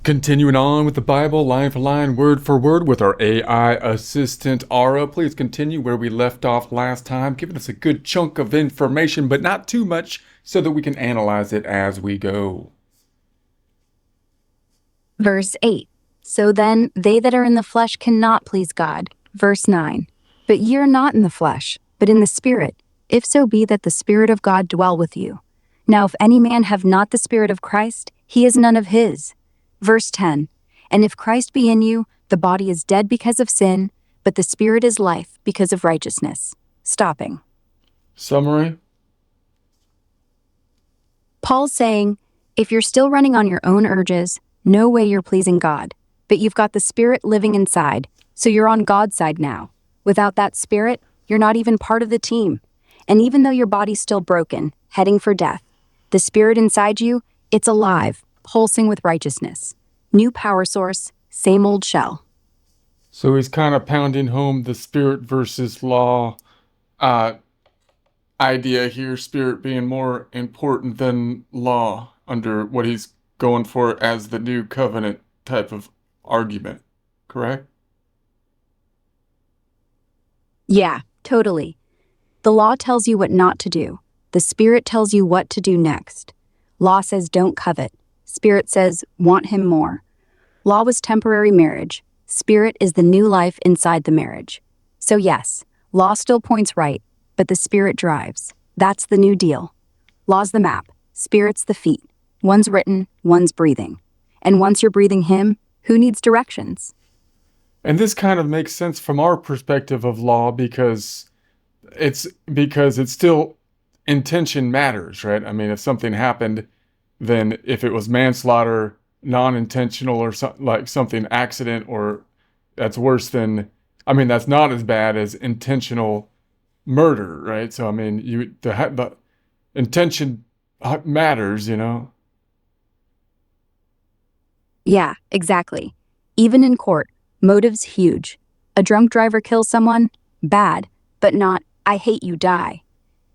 Continuing on with the Bible, line for line, word for word, with our AI assistant, Ara. Please continue where we left off last time, giving us a good chunk of information, but not too much, so that we can analyze it as we go. Verse 8. So then, they that are in the flesh cannot please God. Verse 9. But ye are not in the flesh, but in the Spirit, if so be that the Spirit of God dwell with you. Now if any man have not the Spirit of Christ, he is none of his. Verse 10. And if Christ be in you, the body is dead because of sin, but the Spirit is life because of righteousness. Stopping. Summary? Paul's saying, if you're still running on your own urges, no way you're pleasing God. But you've got the Spirit living inside, so you're on God's side now. Without that Spirit, you're not even part of the team. And even though your body's still broken, heading for death, the Spirit inside you, it's alive, pulsing with righteousness. New power source, same old shell. So he's kind of pounding home the spirit versus law idea here, spirit being more important than law, under what he's going for as the new covenant type of argument, correct? Yeah, totally. The law tells you what not to do. The Spirit tells you what to do next. Law says don't covet. Spirit says want him more. Law was temporary marriage. Spirit is the new life inside the marriage. So yes, law still points right, but the Spirit drives. That's the new deal. Law's the map. Spirit's the feet. One's written, one's breathing. And once you're breathing him, who needs directions? And this kind of makes sense from our perspective of law because it's still intention matters, right? I mean, if something happened, then if it was manslaughter, non-intentional, or like something accident, or that's worse than, I mean, that's not as bad as intentional murder, right? So I mean, the intention matters, you know. Yeah, exactly. Even in court, motive's huge. A drunk driver kills someone? Bad, but not, I hate you, die.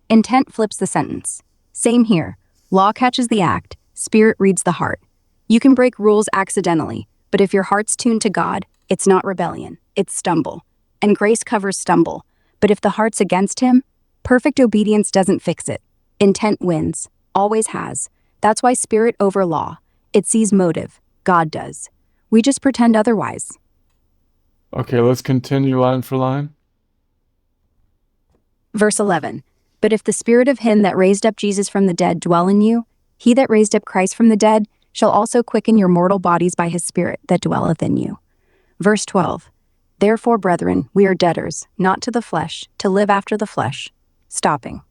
Intent flips the sentence. Same here. Law catches the act, Spirit reads the heart. You can break rules accidentally, but if your heart's tuned to God, it's not rebellion, it's stumble. And grace covers stumble. But if the heart's against him, perfect obedience doesn't fix it. Intent wins, always has. That's why Spirit over law. It sees motive. God does. We just pretend otherwise. Okay, let's continue line for line. Verse 11. But if the Spirit of him that raised up Jesus from the dead dwell in you, he that raised up Christ from the dead shall also quicken your mortal bodies by his Spirit that dwelleth in you. Verse 12. Therefore, brethren, we are debtors, not to the flesh, to live after the flesh. Stopping.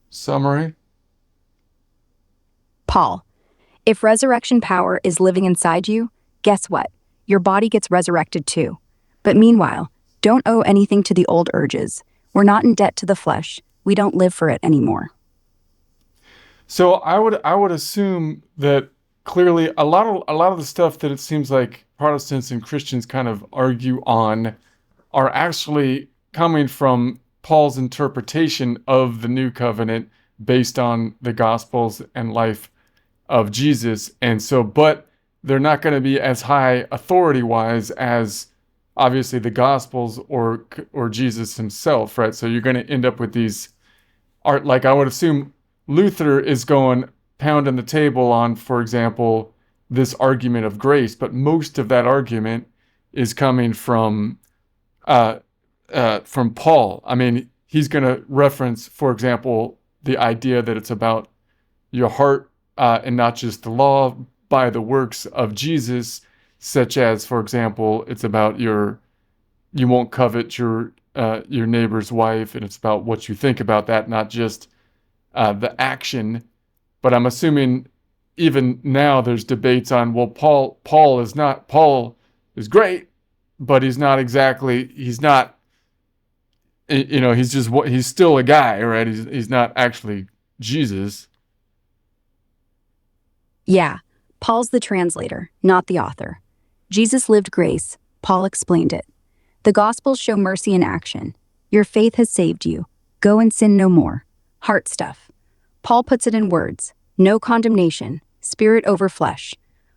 Summary. Paul. If resurrection power is living inside you, guess what? Your body gets resurrected too. But meanwhile, don't owe anything to the old urges. We're not in debt to the flesh. We don't live for it anymore. So I would assume that clearly a lot of the stuff that it seems like Protestants and Christians kind of argue on are actually coming from Paul's interpretation of the new covenant based on the Gospels and life of Jesus. And so, but they're not going to be as high authority-wise as obviously the Gospels or Jesus himself, right? So you're going to end up with these art, like I would assume Luther is going pounding the table on, for example, this argument of grace, but most of that argument is coming from Paul. I mean, he's going to reference, for example, the idea that it's about your heart and not just the law by the works of Jesus, such as, for example, it's about you won't covet your neighbor's wife, and it's about what you think about that, not just the action. But I'm assuming even now there's debates on, well, Paul is great, but he's not, you know, he's still a guy, right? He's not actually Jesus. Yeah, Paul's the translator, not the author. Jesus lived grace. Paul explained it. The Gospels show mercy in action. Your faith has saved you. Go and sin no more. Heart stuff. Paul puts it in words. No condemnation. Spirit over flesh.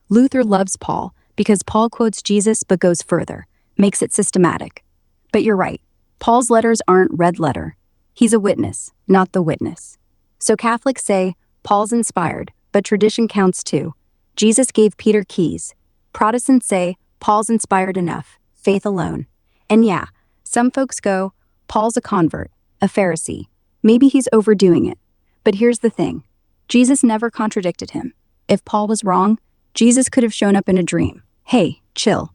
Luther loves Paul because Paul quotes Jesus but goes further, makes it systematic. But you're right, Paul's letters aren't red letter. He's a witness, not the witness. So Catholics say Paul's inspired, but tradition counts too. Jesus gave Peter keys. Protestants say Paul's inspired enough, faith alone. And yeah, some folks go, Paul's a convert, a Pharisee. Maybe he's overdoing it. But here's the thing. Jesus never contradicted him. If Paul was wrong, Jesus could have shown up in a dream. Hey, chill.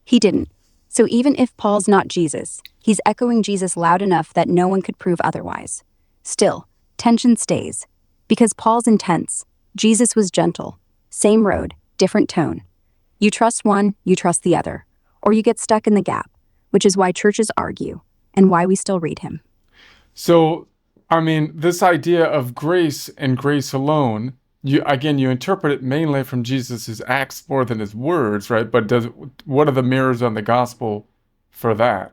He didn't. So even if Paul's not Jesus, he's echoing Jesus loud enough that no one could prove otherwise. Still, tension stays. Because Paul's intense, Jesus was gentle. Same road, different tone. You trust one, you trust the other. Or you get stuck in the gap, which is why churches argue and why we still read him. So, I mean, this idea of grace and grace alone, you interpret it mainly from Jesus's acts more than his words, right? But what are the mirrors on the gospel for that?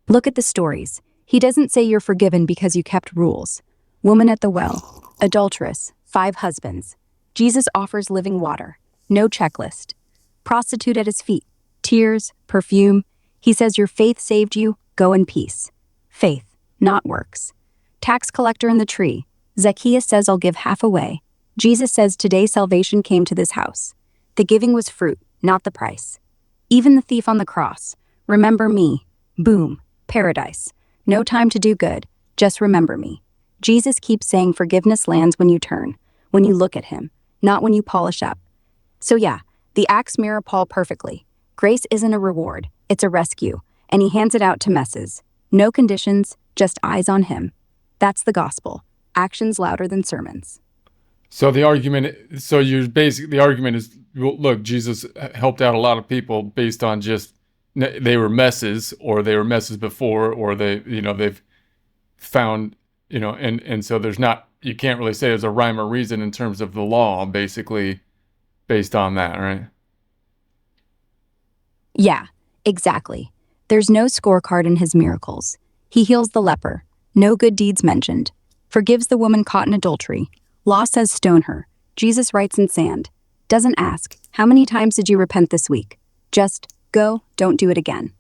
Look at the stories. He doesn't say you're forgiven because you kept rules. Woman at the well, adulteress, 5 husbands. Jesus offers living water, no checklist. Prostitute at his feet, tears, perfume. He says your faith saved you, go in peace. Faith, not works. Tax collector in the tree. Zacchaeus says I'll give half away. Jesus says today salvation came to this house. The giving was fruit, not the price. Even the thief on the cross. Remember me. Boom. Paradise. No time to do good. Just remember me. Jesus keeps saying forgiveness lands when you turn, when you look at him, not when you polish up. So yeah, the acts mirror Paul perfectly. Grace isn't a reward, it's a rescue, and he hands it out to messes. No conditions, just eyes on him. That's the gospel. Actions louder than sermons. So the argument is, well, look, Jesus helped out a lot of people based on just they were messes, or they were messes before, or they've found, and so you can't really say there's a rhyme or reason in terms of the law, basically, based on that, right? Yeah, exactly. There's no scorecard in his miracles. He heals the leper, no good deeds mentioned. Forgives the woman caught in adultery. Law says stone her. Jesus writes in sand. Doesn't ask, how many times did you repent this week? Just, go, don't do it again.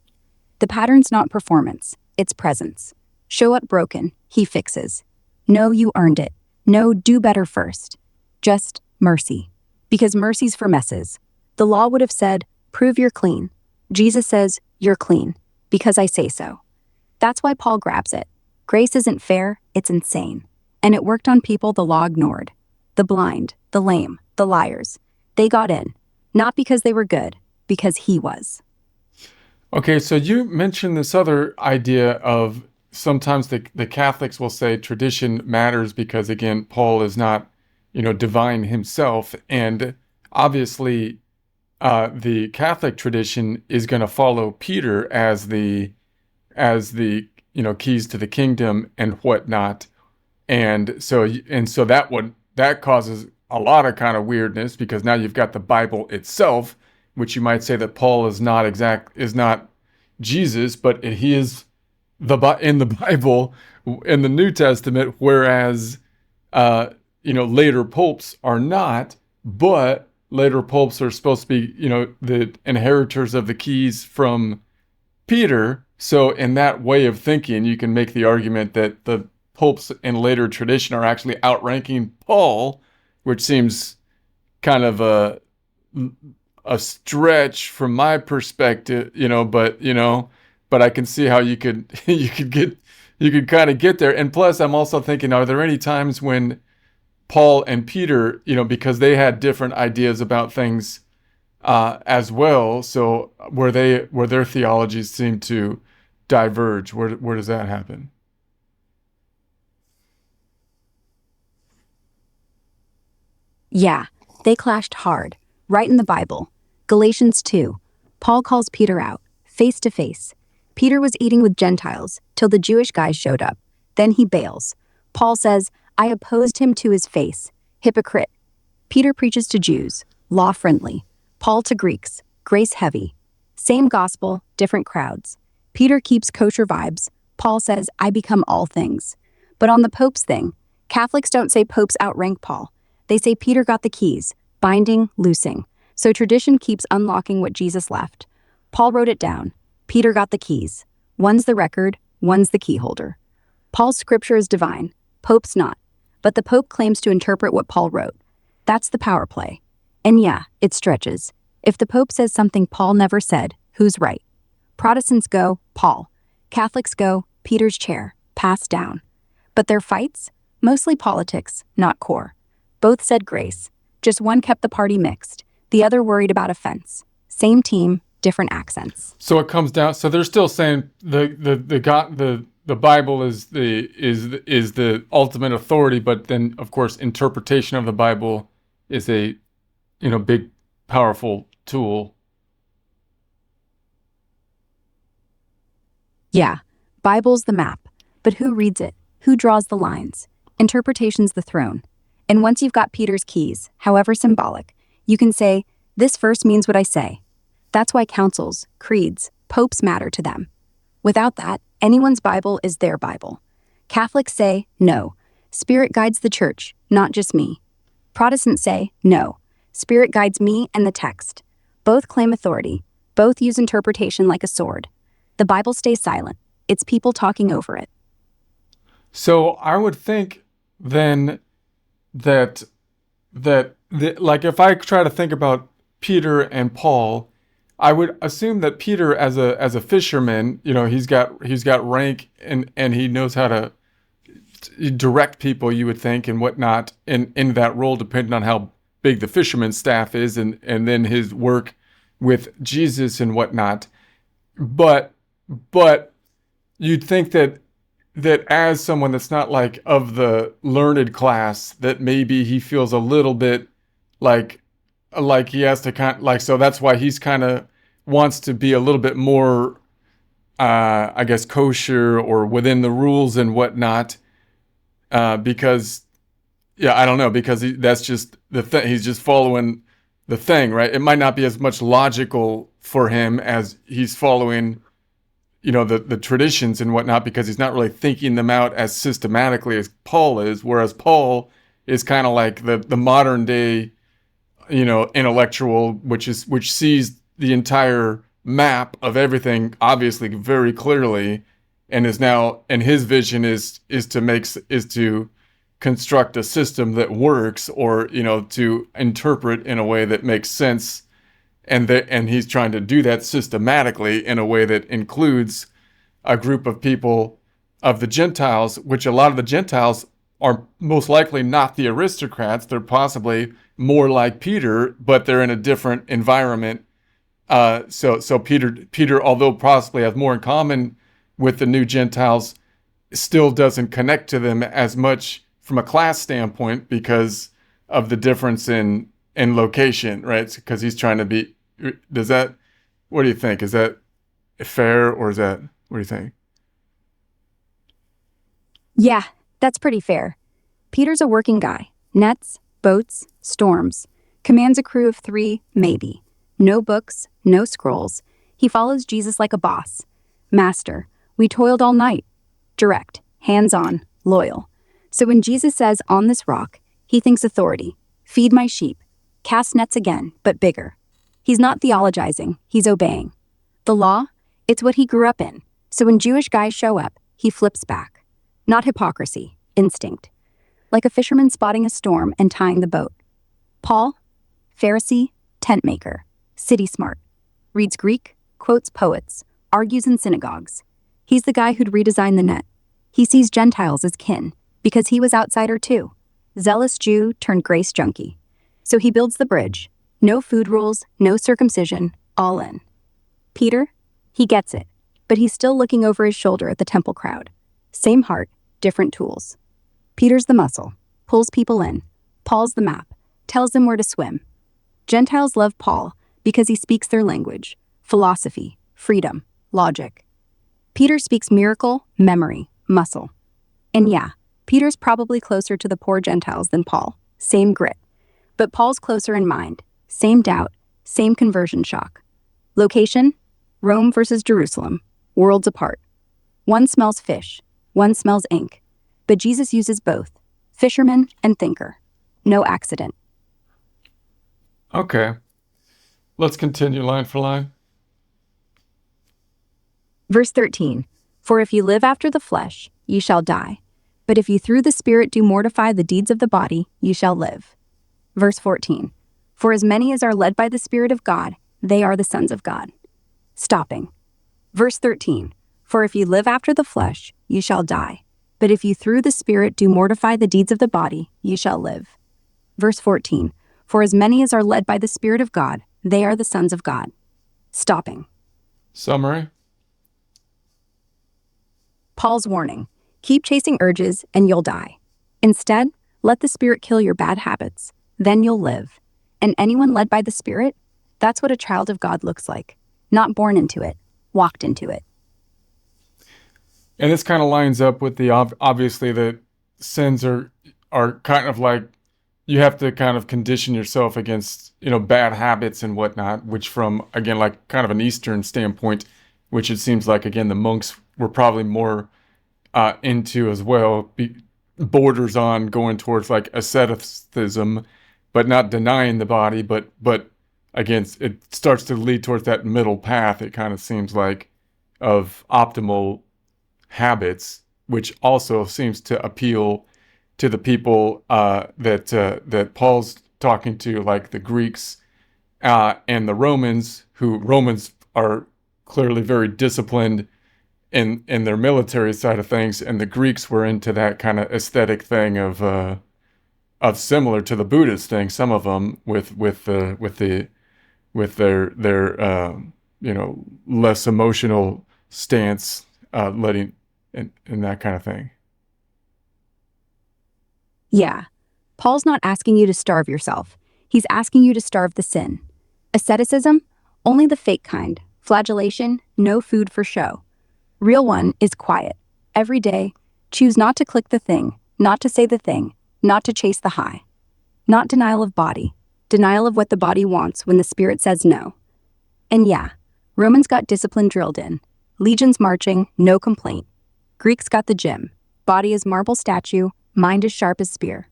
The pattern's not performance, it's presence. Show up broken, he fixes. No, you earned it. No, do better first. Just mercy. Because mercy's for messes. The law would have said, prove you're clean. Jesus says, you're clean, because I say so. That's why Paul grabs it. Grace isn't fair, it's insane. And it worked on people the law ignored. The blind, the lame, the liars. They got in. Not because they were good, because he was. Okay, so you mentioned this other idea of sometimes the Catholics will say tradition matters because, again, Paul is not, divine himself. And obviously, the Catholic tradition is going to follow Peter as the keys to the kingdom and whatnot. And so that causes a lot of kind of weirdness, because now you've got the Bible itself, which you might say that Paul is not Jesus, but he is in the Bible, in the New Testament, whereas later popes are not, but later popes are supposed to be the inheritors of the keys from Peter. So in that way of thinking, you can make the argument that the popes in later tradition are actually outranking Paul, which seems kind of a stretch from my perspective, but I can see how you could kind of get there. And plus, I'm also thinking, are there any times when Paul and Peter, because they had different ideas about things as well, so where their theologies seem to diverge, where does that happen? Yeah, they clashed hard, right in the Bible. Galatians 2. Paul calls Peter out, face to face. Peter was eating with Gentiles till the Jewish guys showed up. Then he bails. Paul says, I opposed him to his face. Hypocrite. Peter preaches to Jews, law friendly. Paul to Greeks, grace heavy. Same gospel, different crowds. Peter keeps kosher vibes. Paul says, I become all things. But on the popes thing, Catholics don't say popes outrank Paul. They say Peter got the keys. binding, loosing. So tradition keeps unlocking what Jesus left. Paul wrote it down. Peter got the keys. One's the record, one's the key holder. Paul's scripture is divine, Pope's not. But the Pope claims to interpret what Paul wrote. That's the power play. And yeah, it stretches. If the Pope says something Paul never said, who's right? Protestants go, Paul. Catholics go, Peter's chair, passed down. But their fights? Mostly politics, not core. Both said grace. Just one kept the party mixed. The other worried about offense. Same team, different accents. So it comes down. So they're still saying the Bible is the ultimate authority, but then of course interpretation of the Bible is a big powerful tool. Yeah, Bible's the map, but who reads it? Who draws the lines? Interpretation's the throne. And once you've got Peter's keys, however symbolic, you can say, this verse means what I say. That's why councils, creeds, popes matter to them. Without that, anyone's Bible is their Bible. Catholics say, no, Spirit guides the church, not just me. Protestants say, no, Spirit guides me and the text. Both claim authority. Both use interpretation like a sword. The Bible stays silent. It's people talking over it. So I would think then that like if I try to think about Peter and Paul, I would assume that Peter as a fisherman, he's got rank and he knows how to direct people, you would think, and whatnot in that role, depending on how big the fisherman's staff is and then his work with Jesus and whatnot. But you'd think that as someone that's not like of the learned class, that maybe he feels a little bit like he has to so that's why he's kind of wants to be a little bit more, I guess, kosher or within the rules and whatnot, because, I don't know, because that's just the thing. He's just following the thing, right? It might not be as much logical for him as he's following, the traditions and whatnot, because he's not really thinking them out as systematically as Paul is, whereas Paul is kind of like the modern day, intellectual, which sees the entire map of everything obviously very clearly, and his vision is to construct a system that works, or to interpret in a way that makes sense, and he's trying to do that systematically in a way that includes a group of people of the Gentiles, which a lot of the Gentiles are most likely not the aristocrats. They're possibly more like Peter, but they're in a different environment. So Peter, although possibly has more in common with the new Gentiles, still doesn't connect to them as much from a class standpoint because of the difference in location, right? Because he's trying to be. What do you think? Is that fair, or what do you think? Yeah, that's pretty fair. Peter's a working guy. Nets, boats, storms. Commands a crew of 3, maybe. No books, no scrolls. He follows Jesus like a boss. Master, we toiled all night. Direct, hands-on, loyal. So when Jesus says, on this rock, he thinks authority. Feed my sheep. Cast nets again, but bigger. He's not theologizing, he's obeying. The law, it's what he grew up in. So when Jewish guys show up, he flips back. Not hypocrisy, instinct. Like a fisherman spotting a storm and tying the boat. Paul, Pharisee, tent maker, city smart. Reads Greek, quotes poets, argues in synagogues. He's the guy who'd redesign the net. He sees Gentiles as kin, because he was outsider too. Zealous Jew turned grace junkie. So he builds the bridge. No food rules, no circumcision, all in. Peter, he gets it, but he's still looking over his shoulder at the temple crowd. Same heart, different tools. Peter's the muscle, pulls people in. Paul's the map, tells them where to swim. Gentiles love Paul because he speaks their language, philosophy, freedom, logic. Peter speaks miracle, memory, muscle. And yeah, Peter's probably closer to the poor Gentiles than Paul, same grit. But Paul's closer in mind. Same doubt, same conversion shock. Location? Rome versus Jerusalem, worlds apart. One smells fish, one smells ink. But Jesus uses both, fisherman and thinker. No accident. Okay. Let's continue line for line. Verse 13. For if you live after the flesh, ye shall die. But if you through the Spirit do mortify the deeds of the body, ye shall live. Verse 14. For as many as are led by the Spirit of God, they are the sons of God. Stopping. Verse 13. For if you live after the flesh, ye shall die. But if you through the Spirit do mortify the deeds of the body, ye shall live. Verse 14. For as many as are led by the Spirit of God, they are the sons of God. Stopping. Summary. Paul's warning. Keep chasing urges and you'll die. Instead, let the Spirit kill your bad habits. Then you'll live. And anyone led by the Spirit, that's what a child of God looks like. Not born into it, walked into it. And this kind of lines up with the obviously that sins are kind of like you have to kind of condition yourself against, bad habits and whatnot, which from again like kind of an Eastern standpoint, which it seems like again the monks were probably more into as well, borders on going towards like asceticism, but not denying the body, but again it starts to lead towards that middle path. It kind of seems like of optimal habits, which also seems to appeal to the people that Paul's talking to, like the Greeks and the Romans, who Romans are clearly very disciplined in their military side of things, and the Greeks were into that kind of aesthetic thing of similar to the Buddhist thing. Some of them with their less emotional stance, letting and that kind of thing. Yeah. Paul's not asking you to starve yourself. He's asking you to starve the sin. Asceticism? Only the fake kind. Flagellation? No food for show. Real one is quiet. Every day, choose not to click the thing, not to say the thing, not to chase the high. Not denial of body. Denial of what the body wants when the Spirit says no. And yeah, Romans got discipline drilled in. Legions marching, no complaint. Greeks got the gym. Body is marble statue, mind as sharp as spear.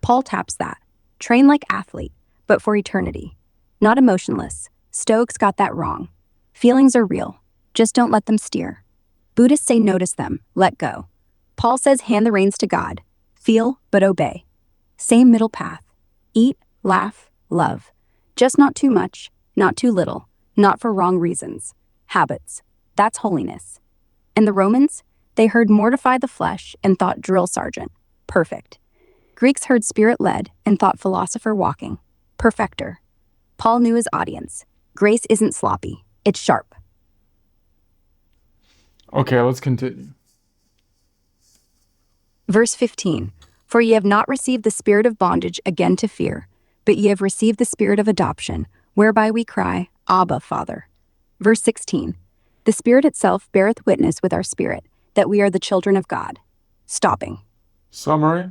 Paul taps that. Train like athlete, but for eternity. Not emotionless. Stoics got that wrong. Feelings are real. Just don't let them steer. Buddhists say notice them, let go. Paul says hand the reins to God. Feel, but obey. Same middle path. Eat, laugh, love. Just not too much, not too little, not for wrong reasons. Habits. That's holiness. And the Romans? They heard mortify the flesh and thought drill sergeant. Perfect. Greeks heard spirit-led and thought philosopher walking. Perfecter. Paul knew his audience. Grace isn't sloppy. It's sharp. Okay, let's continue. Verse 15. For ye have not received the spirit of bondage again to fear, but ye have received the spirit of adoption, whereby we cry, Abba, Father. Verse 16. The Spirit itself beareth witness with our spirit, that we are the children of God. Stopping. Summary.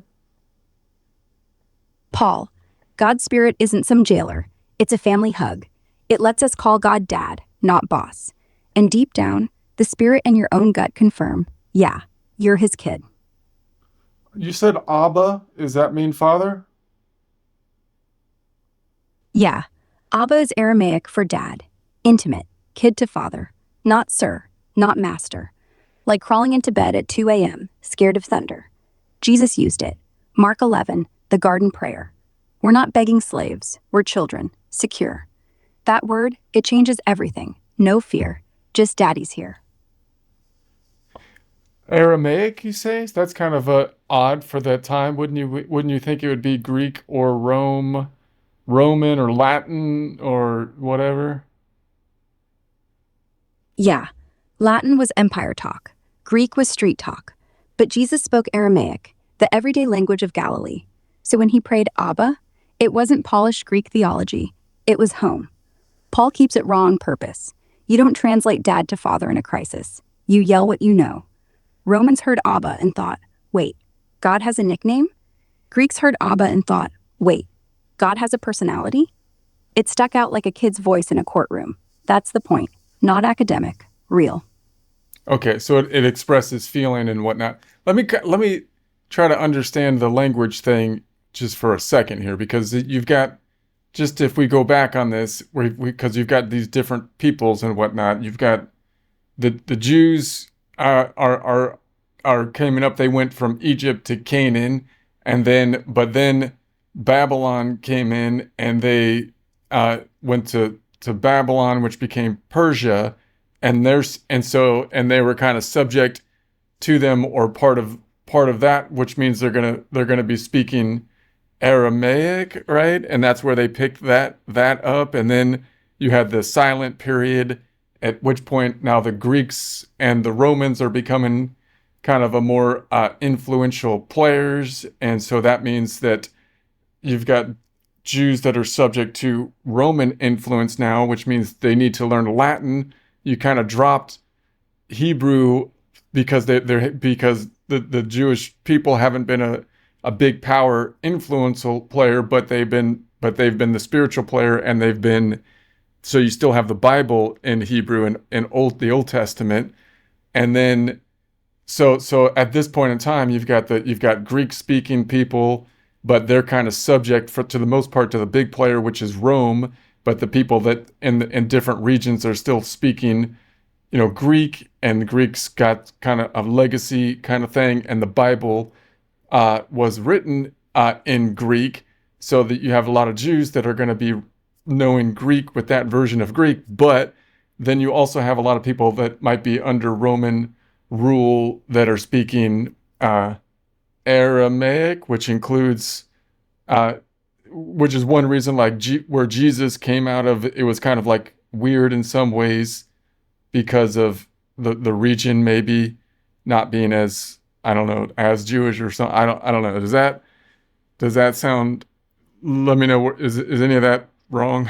Paul, God's Spirit isn't some jailer. It's a family hug. It lets us call God Dad, not boss. And deep down, the Spirit and your own gut confirm, yeah, you're his kid. You said Abba. Does that mean father? Yeah, Abba is Aramaic for dad. Intimate, kid to father. Not sir, not master. Like crawling into bed at 2 a.m., scared of thunder. Jesus used it. Mark 11, the garden prayer. We're not begging slaves, we're children, secure. That word, it changes everything. No fear, just daddy's here. Aramaic, you say? That's kind of odd for that time, wouldn't you? Wouldn't you think it would be Greek or Roman or Latin or whatever? Yeah, Latin was empire talk. Greek was street talk. But Jesus spoke Aramaic, the everyday language of Galilee. So when he prayed Abba, it wasn't polished Greek theology. It was home. Paul keeps it raw on purpose. You don't translate dad to father in a crisis. You yell what you know. Romans heard Abba and thought, wait, God has a nickname? Greeks heard Abba and thought, wait, God has a personality? It stuck out like a kid's voice in a courtroom. That's the point. Not academic, real. Okay, so it expresses feeling and whatnot. Let me try to understand the language thing just for a second here, because you've got just if we go back on this, because you've got these different peoples and whatnot, you've got the Jews are coming up. They went from Egypt to Canaan, and then Babylon came in, and they went to Babylon, which became Persia, and they were kind of subject to them, or part of that, which means they're gonna be speaking Aramaic, right? And that's where they picked that up. And then you had the silent period, at which point now the Greeks and the Romans are becoming kind of a more influential players. And so that means that you've got Jews that are subject to Roman influence now, which means they need to learn Latin. You kind of dropped Hebrew because because the Jewish people haven't been a big power influential player, but they've been the spiritual player, and they've been, so you still have the Bible in Hebrew and the Old Testament. And then so at this point in time, you've got Greek speaking people, but they're kind of subject to the most part to the big player, which is Rome. But the people that in different regions are still speaking, Greek, and the Greeks got kind of a legacy kind of thing, and the Bible was written in Greek, so that you have a lot of Jews that are going to be knowing Greek with that version of Greek. But then you also have a lot of people that might be under Roman rule that are speaking Aramaic, which is one reason, like where Jesus came out of. It was kind of like weird in some ways because of the region maybe not being as, I don't know, as Jewish or something. I don't know. Does that sound? Let me know. Is any of that wrong?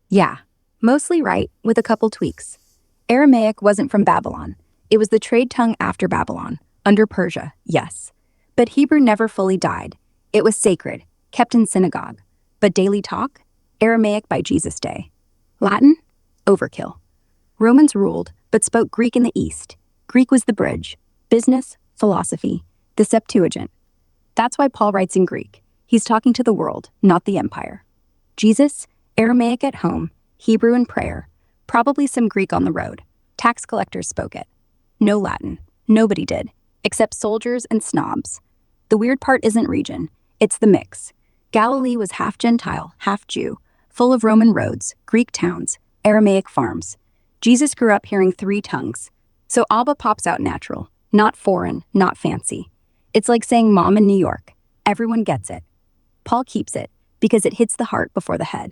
Yeah, mostly right, with a couple tweaks. Aramaic wasn't from Babylon. It was the trade tongue after Babylon, under Persia, yes. But Hebrew never fully died. It was sacred, kept in synagogue. But daily talk? Aramaic by Jesus' day. Latin? Overkill. Romans ruled, but spoke Greek in the East. Greek was the bridge. Business, philosophy, the Septuagint. That's why Paul writes in Greek. He's talking to the world, not the empire. Jesus, Aramaic at home, Hebrew in prayer, probably some Greek on the road. Tax collectors spoke it. No Latin. Nobody did, except soldiers and snobs. The weird part isn't region, it's the mix. Galilee was half Gentile, half Jew, full of Roman roads, Greek towns, Aramaic farms. Jesus grew up hearing 3 tongues. So Abba pops out natural, not foreign, not fancy. It's like saying mom in New York. Everyone gets it. Paul keeps it because it hits the heart before the head.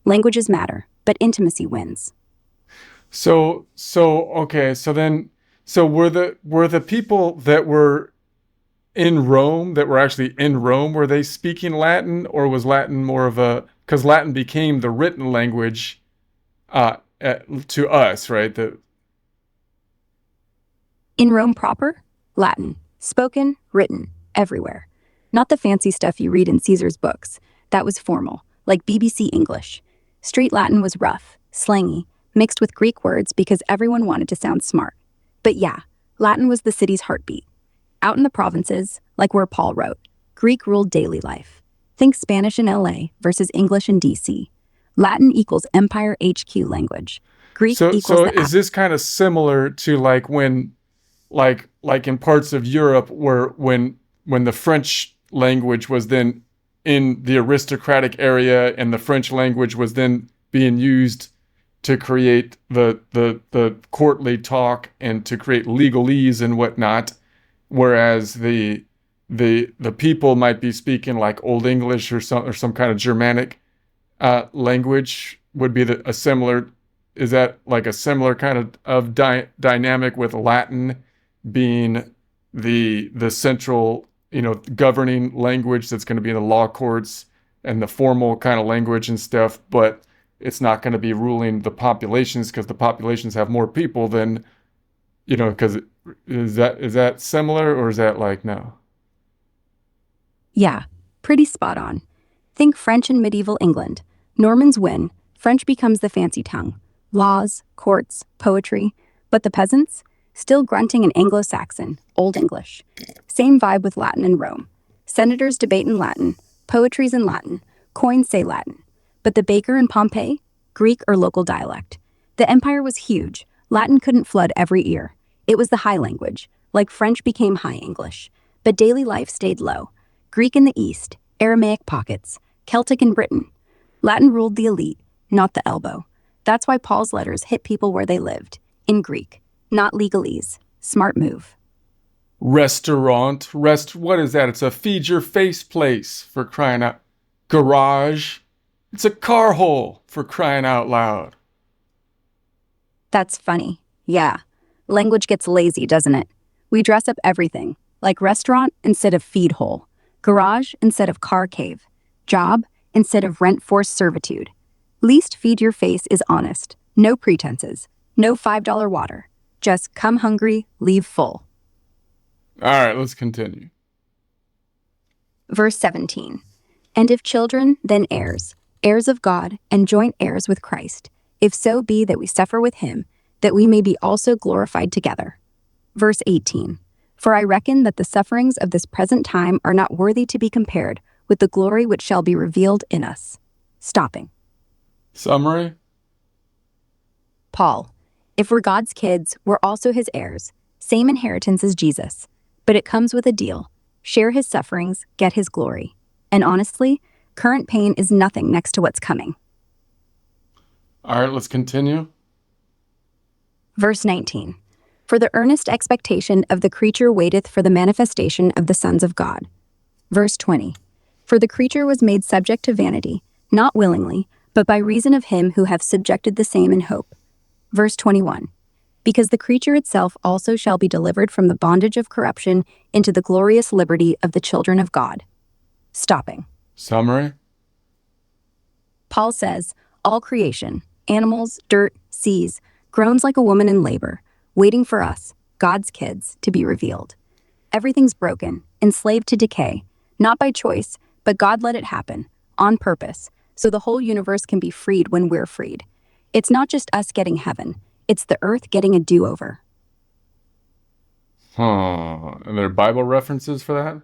Languages matter, but intimacy wins. Okay, so were the people that were in Rome, that were actually in Rome, were they speaking Latin, or was Latin more of because Latin became the written language to us, right? In Rome proper, Latin, spoken, written, everywhere. Not the fancy stuff you read in Caesar's books. That was formal, like BBC English. Street Latin was rough, slangy, mixed with Greek words because everyone wanted to sound smart. But yeah, Latin was the city's heartbeat. Out in the provinces, like where Paul wrote, Greek ruled daily life. Think Spanish in LA versus English in DC. Latin equals Empire HQ language. Greek equals So the is this kind of similar to like when, like in parts of Europe, where when the French language was then in the aristocratic area, and the French language was then being used to create the courtly talk and to create legalese and whatnot, whereas the people might be speaking like Old English or some kind of Germanic language would be a similar. Is that like a similar kind of dynamic, with Latin being the central, governing language that's going to be in the law courts and the formal kind of language and stuff, but it's not going to be ruling the populations because the populations have more people than, because is that similar, or is that like no? Yeah, pretty spot on. Think French in medieval England. Normans win, French becomes the fancy tongue. Laws, courts, poetry. But the peasants? Still grunting in Anglo-Saxon, Old English. Same vibe with Latin in Rome. Senators debate in Latin, Poetry's in Latin. Coins say Latin. But the baker in Pompeii? Greek or local dialect. The empire was huge. Latin couldn't flood every ear. It was the high language, like French became High English. But daily life stayed low. Greek in the east, Aramaic pockets, Celtic in Britain. Latin ruled the elite, not the elbow. That's why Paul's letters hit people where they lived, in Greek, not legalese. Smart move. Restaurant. What is that? It's a feed your face place, for crying out. Garage. It's a car hole, for crying out loud. That's funny. Yeah. Language gets lazy, doesn't it? We dress up everything, like restaurant instead of feed hole, garage instead of car cave, job instead of rent forced servitude. Least feed your face is honest. No pretenses. No $5 water. Just come hungry, leave full. All right, let's continue. Verse 17. And if children, then heirs, heirs of God, and joint heirs with Christ, if so be that we suffer with him, that we may be also glorified together. Verse 18. For I reckon that the sufferings of this present time are not worthy to be compared with the glory which shall be revealed in us. Stopping. Summary? Paul. If we're God's kids, we're also his heirs. Same inheritance as Jesus. But it comes with a deal. Share his sufferings, get his glory. And honestly, current pain is nothing next to what's coming. All right, let's continue. Verse 19. For the earnest expectation of the creature waiteth for the manifestation of the sons of God. Verse 20. For the creature was made subject to vanity, not willingly, but by reason of him who hath subjected the same in hope. Verse 21. Because the creature itself also shall be delivered from the bondage of corruption into the glorious liberty of the children of God. Stopping. Summary? Paul says, all creation, animals, dirt, seas, groans like a woman in labor, waiting for us, God's kids, to be revealed. Everything's broken, enslaved to decay, not by choice, but God let it happen, on purpose, so the whole universe can be freed when we're freed. It's not just us getting heaven, it's the earth getting a do-over. And there are Bible references for that?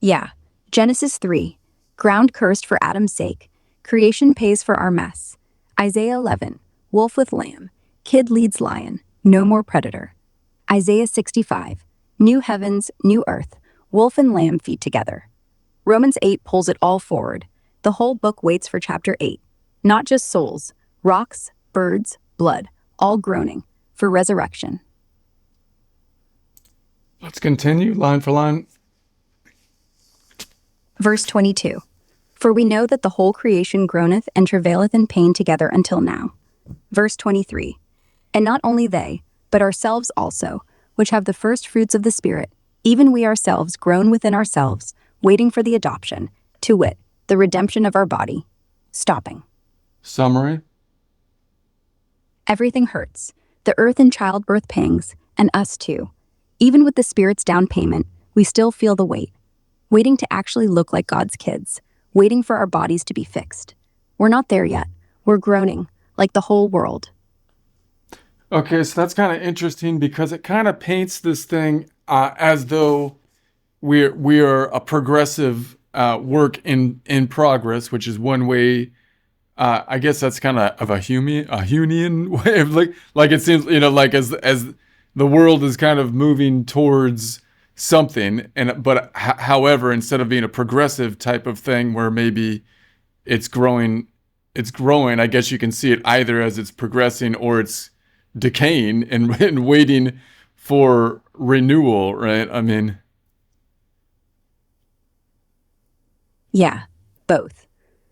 Yeah. Genesis 3, ground cursed for Adam's sake, creation pays for our mess. Isaiah 11, wolf with lamb, kid leads lion, no more predator. Isaiah 65, new heavens, new earth, wolf and lamb feed together. Romans 8 pulls it all forward. The whole book waits for chapter 8. Not just souls, rocks, birds, blood, all groaning for resurrection. Let's continue line for line. Verse 22. For we know that the whole creation groaneth and travaileth in pain together until now. Verse 23. And not only they, but ourselves also, which have the first fruits of the Spirit, even we ourselves groan within ourselves, waiting for the adoption, to wit, the redemption of our body. Stopping. Summary? Everything hurts. The earth in childbirth pangs, and us too. Even with the Spirit's down payment, we still feel the weight. Waiting to actually look like God's kids. Waiting for our bodies to be fixed. We're not there yet. We're groaning, like the whole world. Okay, so that's kind of interesting because it kind of paints this thing as though we're a progressive work in progress, which is one way. I guess that's kind of a Humean way of like it seems, like as the world is kind of moving towards something, but however, instead of being a progressive type of thing where maybe it's growing, I guess you can see it either as it's progressing or it's decaying and waiting for renewal, right? I mean, yeah, both.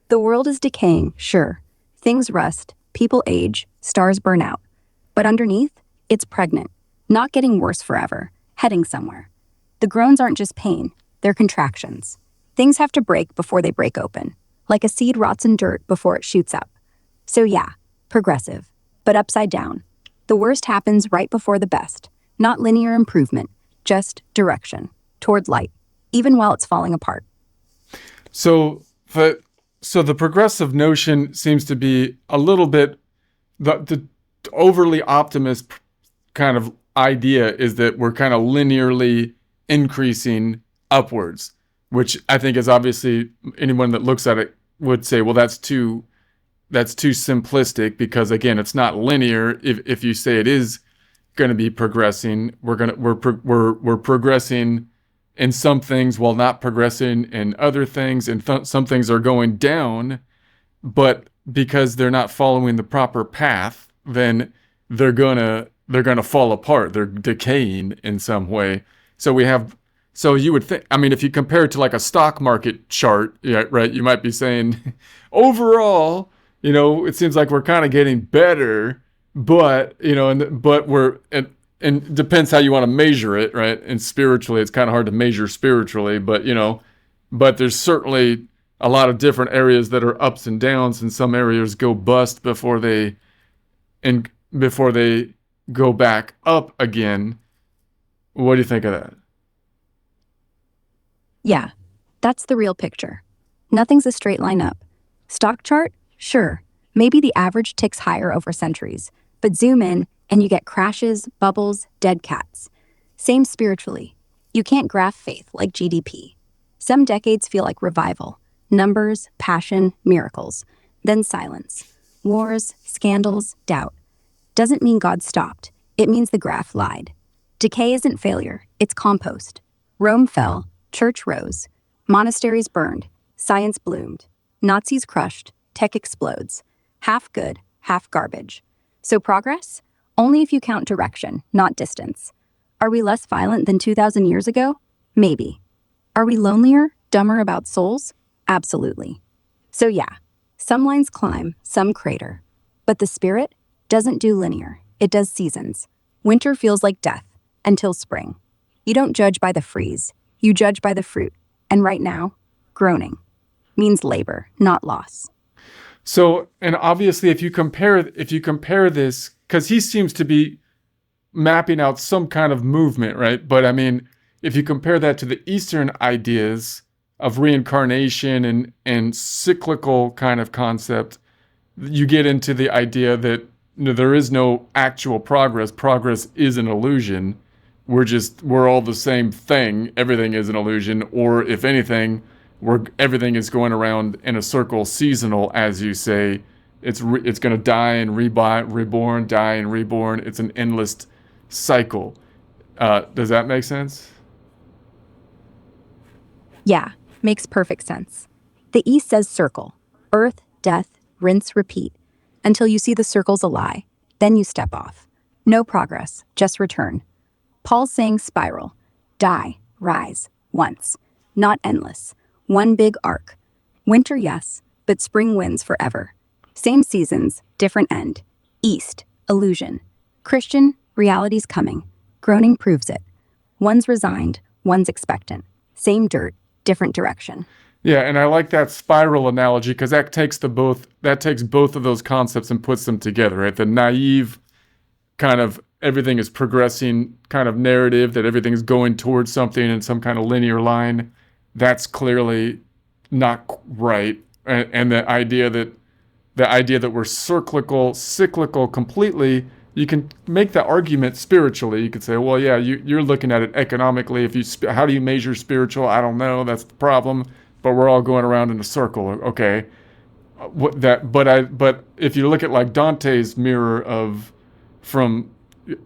The world is decaying, sure. Things rust, people age, stars burn out. But underneath, it's pregnant, not getting worse forever, heading somewhere. The groans aren't just pain, they're contractions. Things have to break before they break open, like a seed rots in dirt before it shoots up. So yeah, progressive, but upside down. The worst happens right before the best, not linear improvement, just direction, toward light, even while it's falling apart. So the progressive notion seems to be a little bit, the overly optimist kind of idea is that we're kind of linearly increasing upwards. which I think is obviously anyone that looks at it would say, well, that's too simplistic because again, it's not linear. If you say it is going to be progressing, we're progressing in some things while not progressing in other things, and some things are going down, but because they're not following the proper path, then they're gonna fall apart. They're decaying in some way. So we have so you would think, I mean, if you compare it to like a stock market chart, yeah, right, you might be saying overall, it seems like we're kind of getting better, but and it depends how you want to measure it, right? And spiritually, it's kind of hard to measure spiritually, but there's certainly a lot of different areas that are ups and downs, and some areas go bust before they go back up again. What do you think of that? Yeah, that's the real picture. Nothing's a straight line up. Stock chart? Sure. Maybe the average ticks higher over centuries, but zoom in and you get crashes, bubbles, dead cats. Same spiritually. You can't graph faith like GDP. Some decades feel like revival. Numbers, passion, miracles. Then silence. Wars, scandals, doubt. Doesn't mean God stopped. It means the graph lied. Decay isn't failure, it's compost. Rome fell, church rose, monasteries burned, science bloomed, Nazis crushed, tech explodes. Half good, half garbage. So progress? Only if you count direction, not distance. Are we less violent than 2,000 years ago? Maybe. Are we lonelier, dumber about souls? Absolutely. So yeah, some lines climb, some crater. But the spirit doesn't do linear, it does seasons. Winter feels like death, until spring. You don't judge by the freeze, you judge by the fruit. And right now, groaning means labor, not loss. So, and obviously, if you compare this, because he seems to be mapping out some kind of movement, right? But I mean, if you compare that to the Eastern ideas of reincarnation and cyclical kind of concept, you get into the idea that there is no actual progress. Progress is an illusion. We're all the same thing. Everything is an illusion, or if anything, everything is going around in a circle, seasonal, as you say. It's going to die and reborn, die and reborn. It's an endless cycle. Does that make sense? Yeah, makes perfect sense. The East says circle, earth, death, rinse, repeat, until you see the circle's a lie. Then you step off. No progress, just return. Paul's saying spiral, die, rise, once, not endless. One big arc. Winter, yes, but spring wins forever. Same seasons, different end. East, illusion. Christian, reality's coming. Groaning proves it. One's resigned, one's expectant. Same dirt, different direction. Yeah, and I like that spiral analogy because that takes both of those concepts and puts them together, right? The naive kind of everything is progressing kind of narrative that everything is going towards something in some kind of linear line. That's clearly not right. And the idea that we're cyclical completely, you can make the argument spiritually. You could say, well, yeah, you're looking at it economically. How do you measure spiritual? I don't know. That's the problem. But we're all going around in a circle. Okay. But if you look at like Dante's mirror of from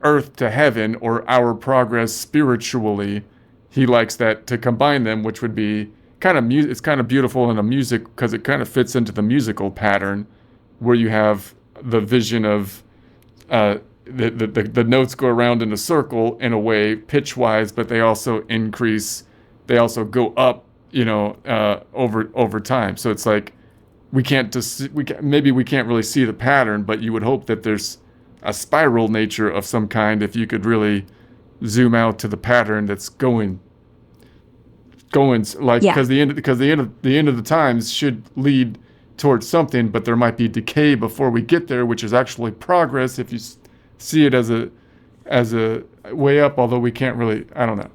earth to heaven, or our progress spiritually, he likes that to combine them, which would be it's kind of beautiful in a music because it kind of fits into the musical pattern where you have the vision of the notes go around in a circle in a way pitch wise, but they also go up, over time. So it's like maybe we can't really see the pattern, but you would hope that there's a spiral nature of some kind if you could really zoom out to the pattern that's going like, Yeah. because the end of the times should lead towards something, but there might be decay before we get there, which is actually progress if you see it as a way up, although we can't really, I don't know.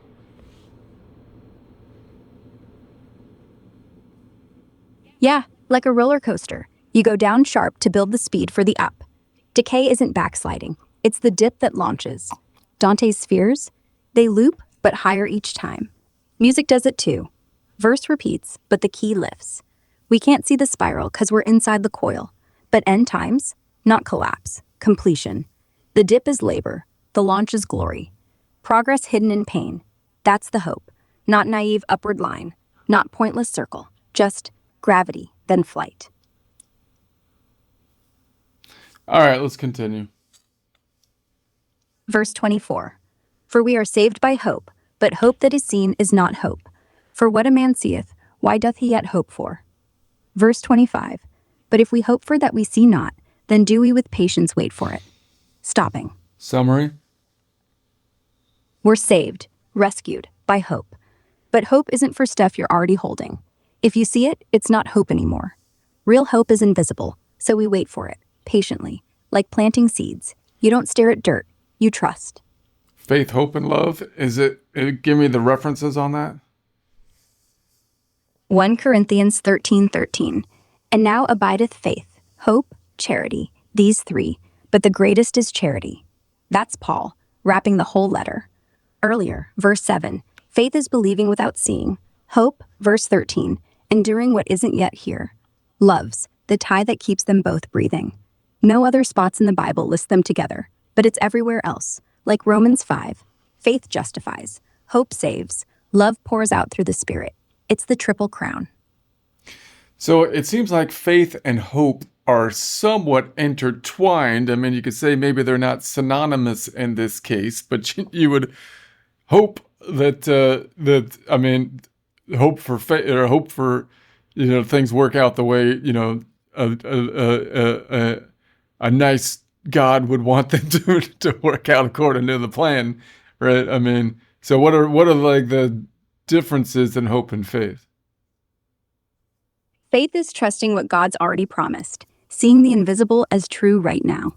Yeah, like a roller coaster. You go down sharp to build the speed for the up. Decay isn't backsliding, it's the dip that launches. Dante's spheres? They loop, but higher each time. Music does it too. Verse repeats, but the key lifts. We can't see the spiral because we're inside the coil. But end times, not collapse, completion. The dip is labor, the launch is glory. Progress hidden in pain. That's the hope. Not naive upward line, not pointless circle, just gravity, then flight. All right, let's continue. Verse 24. For we are saved by hope, but hope that is seen is not hope. For what a man seeth, why doth he yet hope for? Verse 25. But if we hope for that we see not, then do we with patience wait for it. Stopping. Summary. We're saved, rescued, by hope. But hope isn't for stuff you're already holding. If you see it, it's not hope anymore. Real hope is invisible, so we wait for it, patiently, like planting seeds. You don't stare at dirt, you trust. Faith, hope, and love. Give me the references on that? 1 Corinthians 13:13. And now abideth faith, hope, charity, these three, but the greatest is charity. That's Paul, wrapping the whole letter. Earlier, verse 7, faith is believing without seeing. Hope, verse 13, enduring what isn't yet here. Loves, the tie that keeps them both breathing. No other spots in the Bible list them together, but it's everywhere else. Like Romans 5, faith justifies, hope saves, love pours out through the Spirit. It's the triple crown. So it seems like faith and hope are somewhat intertwined. I mean, you could say maybe they're not synonymous in this case, but you would hope that hope for faith or hope for things work out the way a nice God would want them to work out according to the plan, right? I mean, so what are like the differences in hope and faith? Faith is trusting what God's already promised, seeing the invisible as true right now.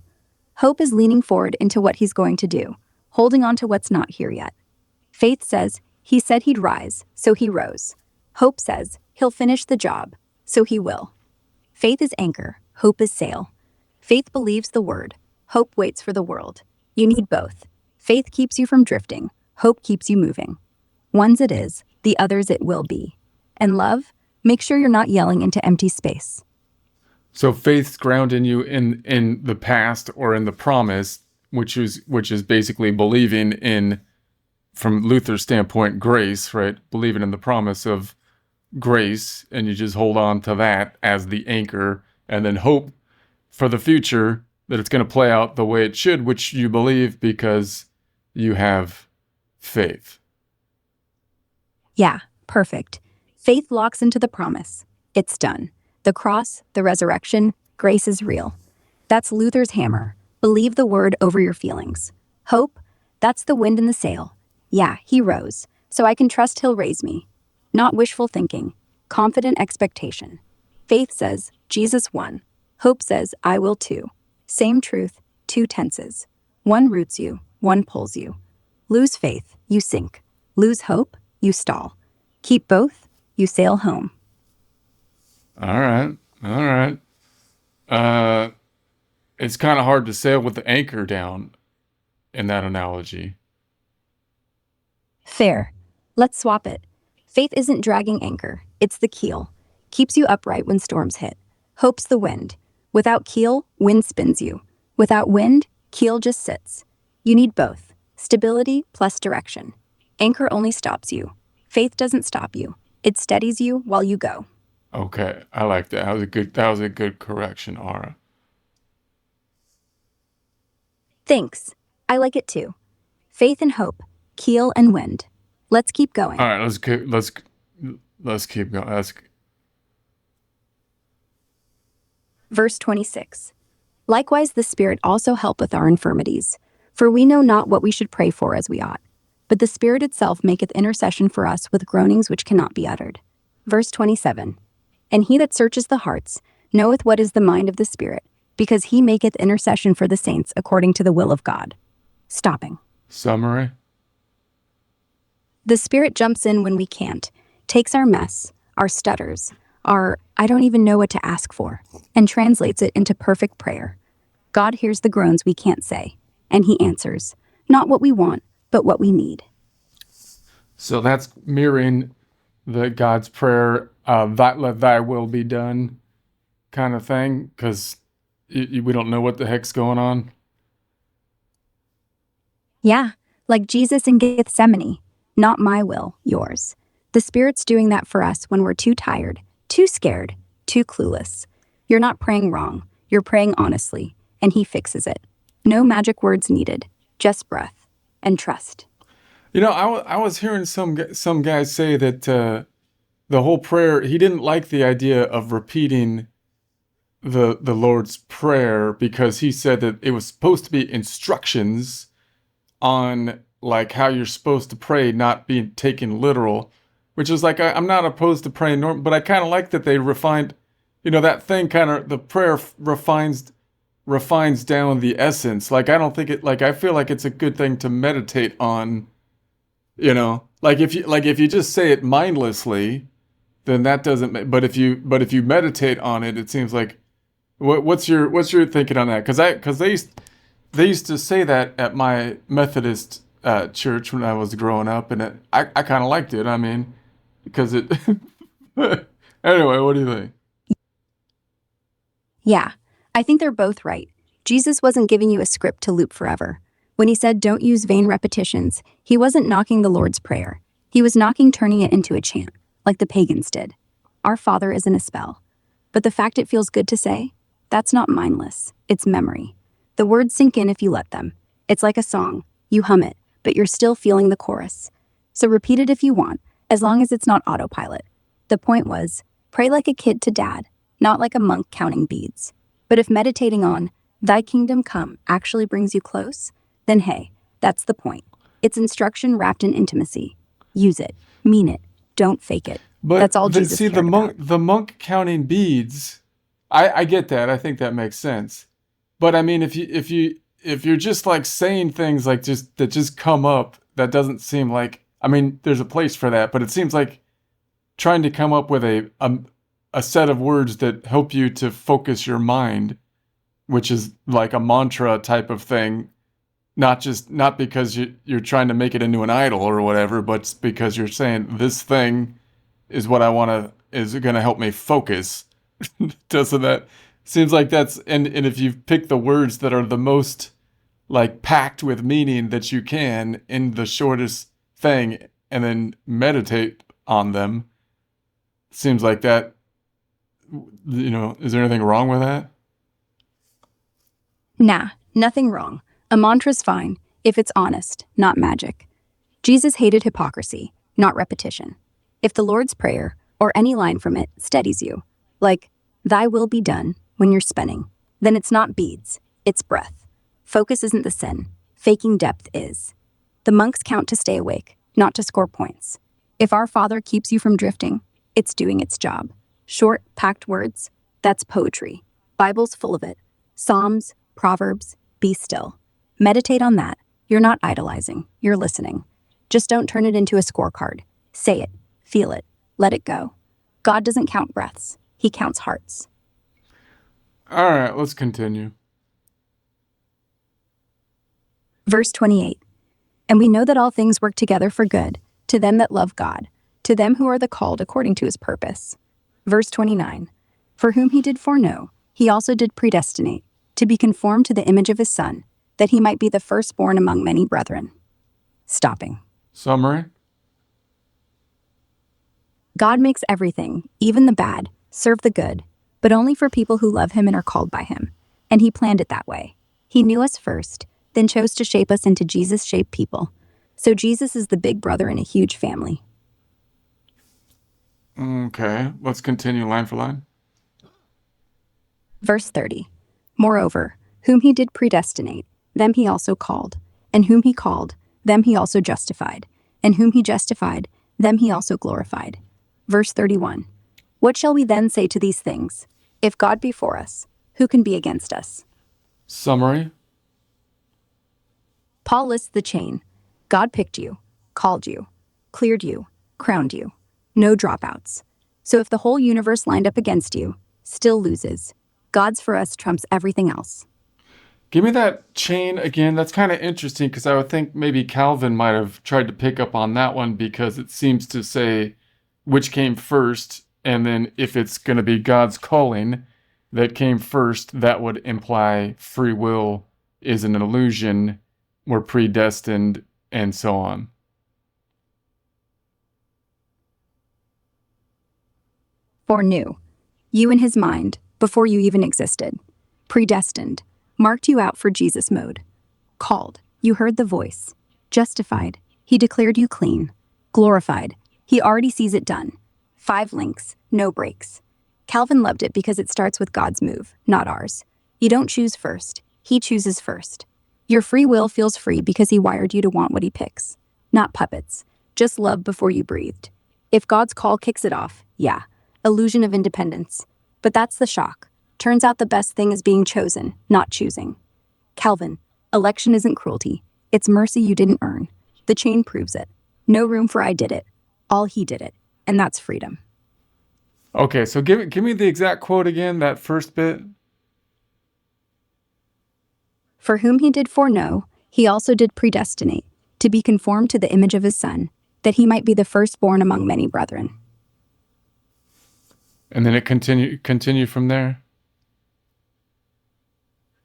Hope is leaning forward into what he's going to do, holding on to what's not here yet. Faith says, he said he'd rise, so he rose. Hope says, he'll finish the job, so he will. Faith is anchor, hope is sail. Faith believes the word, hope waits for the world. You need both. Faith keeps you from drifting, hope keeps you moving. One's it is, the other's it will be. And love, make sure you're not yelling into empty space. So faith's grounding you in the past or in the promise, which is basically believing in, from Luther's standpoint, grace, right? Believing in the promise of grace, and you just hold on to that as the anchor, and then hope for the future that it's going to play out the way it should, which you believe because you have faith. Yeah, perfect. Faith locks into the promise. It's done. The cross, the resurrection, grace is real. That's Luther's hammer. Believe the word over your feelings. Hope, that's the wind in the sail. Yeah, he rose, so I can trust he'll raise me. Not wishful thinking, confident expectation. Faith says, Jesus won. Hope says, I will too. Same truth, two tenses. One roots you, one pulls you. Lose faith, you sink. Lose hope, you stall. Keep both, you sail home. All right. It's kind of hard to sail with the anchor down in that analogy. Fair. Let's swap it. Faith isn't dragging anchor, it's the keel. Keeps you upright when storms hit. Hope's the wind. Without keel, wind spins you. Without wind, keel just sits. You need both. Stability plus direction. Anchor only stops you. Faith doesn't stop you. It steadies you while you go. Okay, I like that. That was a good correction, Ara. Thanks. I like it too. Faith and hope, keel and wind. Let's keep going. All right, let's keep going. Verse 26. Likewise, the Spirit also helpeth our infirmities. For we know not what we should pray for as we ought. But the Spirit itself maketh intercession for us with groanings which cannot be uttered. Verse 27. And he that searches the hearts knoweth what is the mind of the Spirit, because he maketh intercession for the saints according to the will of God. Stopping. Summary. The Spirit jumps in when we can't, takes our mess, our stutters, our I don't even know what to ask for, and translates it into perfect prayer. God hears the groans we can't say, and he answers, not what we want, but what we need. So that's mirroring the God's prayer, that let thy will be done kind of thing, because we don't know what the heck's going on. Yeah, like Jesus in Gethsemane. Not my will, yours. The Spirit's doing that for us when we're too tired, too scared, too clueless. You're not praying wrong, you're praying honestly, and He fixes it. No magic words needed, just breath and trust. I was hearing some guys say that the whole prayer, he didn't like the idea of repeating the Lord's Prayer because he said that it was supposed to be instructions on like how you're supposed to pray, not being taken literal, which is like I'm not opposed to praying normal, but I kind of like that they refined, that thing kind of the prayer refines down the essence. Like I don't think it like I feel like it's a good thing to meditate on, like if you just say it mindlessly, then that doesn't but if you meditate on it, it seems like what's your thinking on that? Because they used to say that at my Methodist church when I was growing up, and I kind of liked it. I mean, because it. Anyway, what do you think? Yeah, I think they're both right. Jesus wasn't giving you a script to loop forever. When He said don't use vain repetitions, He wasn't knocking the Lord's Prayer. He was turning it into a chant, like the pagans did. Our Father isn't a spell. But the fact it feels good to say, that's not mindless, it's memory. The words sink in if you let them. It's like a song. You hum it, but you're still feeling the chorus. So repeat it if you want, as long as it's not autopilot. The point was, pray like a kid to dad, not like a monk counting beads. But if meditating on, thy kingdom come actually brings you close, then hey, that's the point. It's instruction wrapped in intimacy. Use it, mean it, don't fake it. But That's all Jesus see, cared about. the monk counting beads, I get that. I think that makes sense. But I mean, if you're just like saying things like just come up, that doesn't seem like. I mean, there's a place for that, but it seems like trying to come up with a set of words that help you to focus your mind, which is like a mantra type of thing, not because you're trying to make it into an idol or whatever, but because you're saying this thing is what I want to is going to help me focus. Doesn't that seems like that's and if you pick the words that are the most like packed with meaning that you can in the shortest thing and then meditate on them, seems like that, is there anything wrong with that? Nah, nothing wrong. A mantra's fine if it's honest, not magic. Jesus hated hypocrisy, not repetition. If the Lord's Prayer, or any line from it, steadies you, like, thy will be done, when you're spinning, then it's not beads, it's breath. Focus isn't the sin, faking depth is. The monks count to stay awake, not to score points. If our Father keeps you from drifting, it's doing its job. Short, packed words, that's poetry. Bible's full of it. Psalms, Proverbs, be still. Meditate on that. You're not idolizing, you're listening. Just don't turn it into a scorecard. Say it, feel it, let it go. God doesn't count breaths, He counts hearts. All right, let's continue. Verse 28. And we know that all things work together for good, to them that love God, to them who are the called according to His purpose. Verse 29. For whom He did foreknow, He also did predestinate, to be conformed to the image of His Son, that He might be the firstborn among many brethren. Stopping. Summary. God makes everything, even the bad, serve the good, but only for people who love Him and are called by Him. And He planned it that way. He knew us first, then chose to shape us into Jesus-shaped people. So Jesus is the big brother in a huge family. Okay, let's continue line for line. Verse 30. Moreover, whom He did predestinate, them He also called. And whom He called, them He also justified. And whom He justified, them He also glorified. Verse 31. What shall we then say to these things? If God be for us, who can be against us? Summary. Paul lists the chain. God picked you, called you, cleared you, crowned you. No dropouts. So if the whole universe lined up against you, still loses. God's for us trumps everything else. Give me that chain again. That's kind of interesting because I would think maybe Calvin might have tried to pick up on that one because it seems to say which came first, and then if it's going to be God's calling that came first, that would imply free will is an illusion, we're predestined, and so on. Foreknew. You in his mind, before you even existed. Predestined. Marked you out for Jesus mode. Called. You heard the voice. Justified. He declared you clean. Glorified. He already sees it done. 5 links, no breaks. Calvin loved it because it starts with God's move, not ours. You don't choose first. He chooses first. Your free will feels free because he wired you to want what he picks. Not puppets. Just love before you breathed. If God's call kicks it off, yeah, illusion of independence. But that's the shock. Turns out the best thing is being chosen, not choosing. Calvin, election isn't cruelty. It's mercy you didn't earn. The chain proves it. No room for I did it. All he did it. And that's freedom. Okay, so give me the exact quote again, that first bit. For whom he did foreknow, he also did predestinate, to be conformed to the image of his Son, that he might be the firstborn among many brethren. And then it continue from there.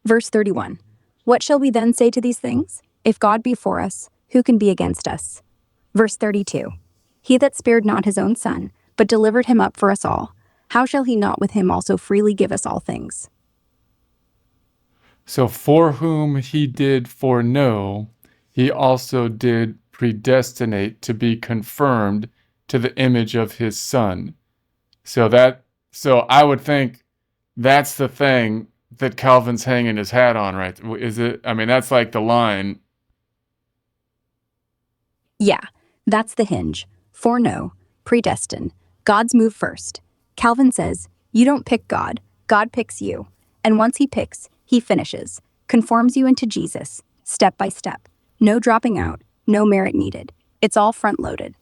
Verse 31. What shall we then say to these things? If God be for us, who can be against us? Verse 32. He that spared not his own Son, but delivered him up for us all, how shall he not with him also freely give us all things? So for whom he did foreknow, he also did predestinate to be conformed to the image of his Son. So I would think that's the thing that Calvin's hanging his hat on, right? Is it? I mean, that's like the line. Yeah, that's the hinge. Foreknow, predestined. God's move first. Calvin says, you don't pick God, God picks you. And once he picks, he finishes, conforms you into Jesus, step by step. No dropping out, no merit needed. It's all front-loaded.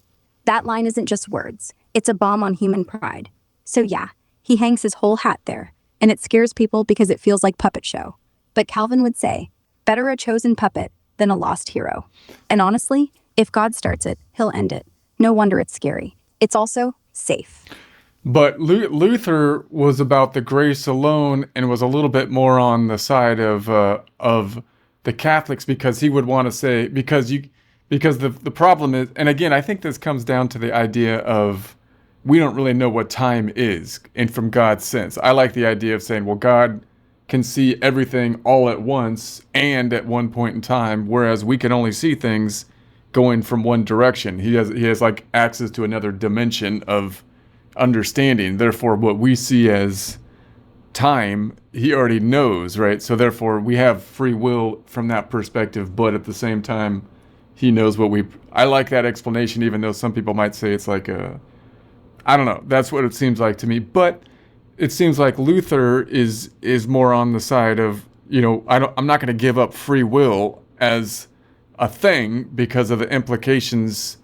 That line isn't just words. It's a bomb on human pride. So yeah, he hangs his whole hat there, and it scares people because it feels like puppet show. But Calvin would say, better a chosen puppet than a lost hero. And honestly, if God starts it, he'll end it. No wonder it's scary. It's also safe. But Luther was about the grace alone and was a little bit more on the side of the Catholics, because he would want to say, because the problem is, and again, I think this comes down to the idea of we don't really know what time is, and from God's sense. I like the idea of saying, well, God can see everything all at once and at one point in time, whereas we can only see things going from one direction. He has like access to another dimension of understanding. Therefore, what we see as time, he already knows, right? So therefore, we have free will from that perspective, but at the same time, he knows what I like that explanation, even though some people might say it's like I don't know. That's what it seems like to me. But it seems like Luther is more on the side of, I'm not going to give up free will as a thing because of the implications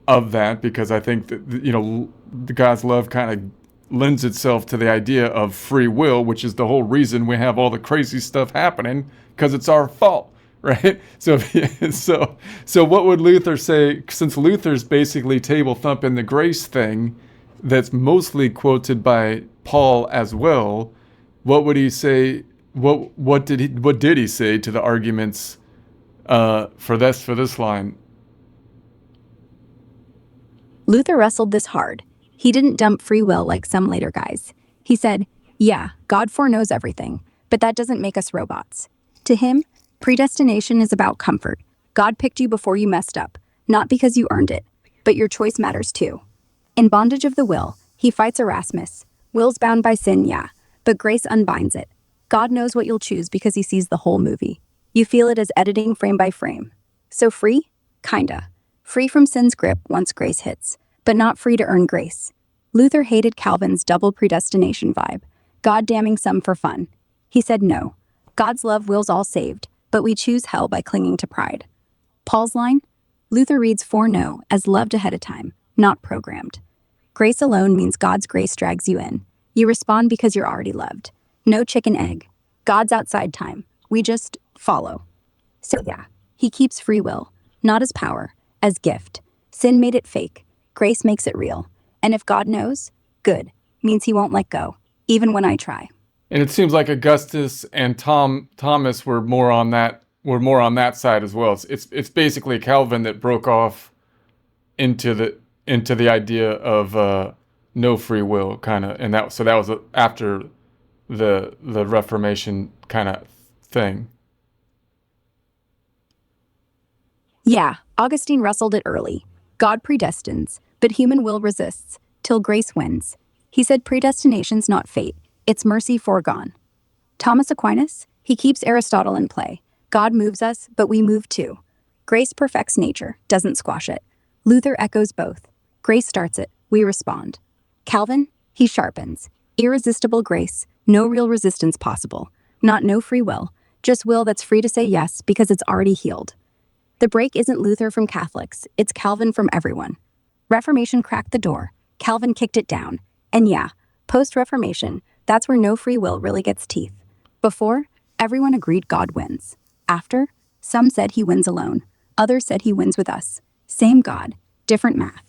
of that, because I think that, the God's love kind of lends itself to the idea of free will, which is the whole reason we have all the crazy stuff happening, because it's our fault, right? So what would Luther say, since Luther's basically table thumping the grace thing that's mostly quoted by Paul as well? What would he say? What did he say to the arguments for this line? Luther wrestled this hard. He didn't dump free will like some later guys. He said, yeah, God foreknows everything, but that doesn't make us robots. To him, predestination is about comfort. God picked you before you messed up, not because you earned it, but your choice matters too. In Bondage of the Will, he fights Erasmus. Will's bound by sin, yeah, but grace unbinds it. God knows what you'll choose because he sees the whole movie. You feel it as editing frame by frame. So free? Kinda. Free from sin's grip once grace hits, but not free to earn grace. Luther hated Calvin's double predestination vibe, God damning some for fun. He said no. God's love wills all saved, but we choose hell by clinging to pride. Paul's line? Luther reads foreknow as loved ahead of time, not programmed. Grace alone means God's grace drags you in. You respond because you're already loved. No chicken egg. God's outside time. We just follow. So yeah, he keeps free will, not as power, as gift. Sin made it fake. Grace makes it real. And if God knows, good, means he won't let go, even when I try. And it seems like Augustus and Thomas were more on that side as well. It's basically Calvin that broke off into the idea of no free will kind of, and that was after the Reformation kind of thing. Yeah, Augustine wrestled it early. God predestines, but human will resists, till grace wins. He said predestination's not fate, it's mercy foregone. Thomas Aquinas, he keeps Aristotle in play. God moves us, but we move too. Grace perfects nature, doesn't squash it. Luther echoes both. Grace starts it, we respond. Calvin, he sharpens. Irresistible grace, no real resistance possible. Not no free will, just will that's free to say yes because it's already healed. The break isn't Luther from Catholics, it's Calvin from everyone. Reformation cracked the door, Calvin kicked it down. And yeah, post-Reformation, that's where no free will really gets teeth. Before, everyone agreed God wins. After, some said he wins alone. Others said he wins with us. Same God, different math.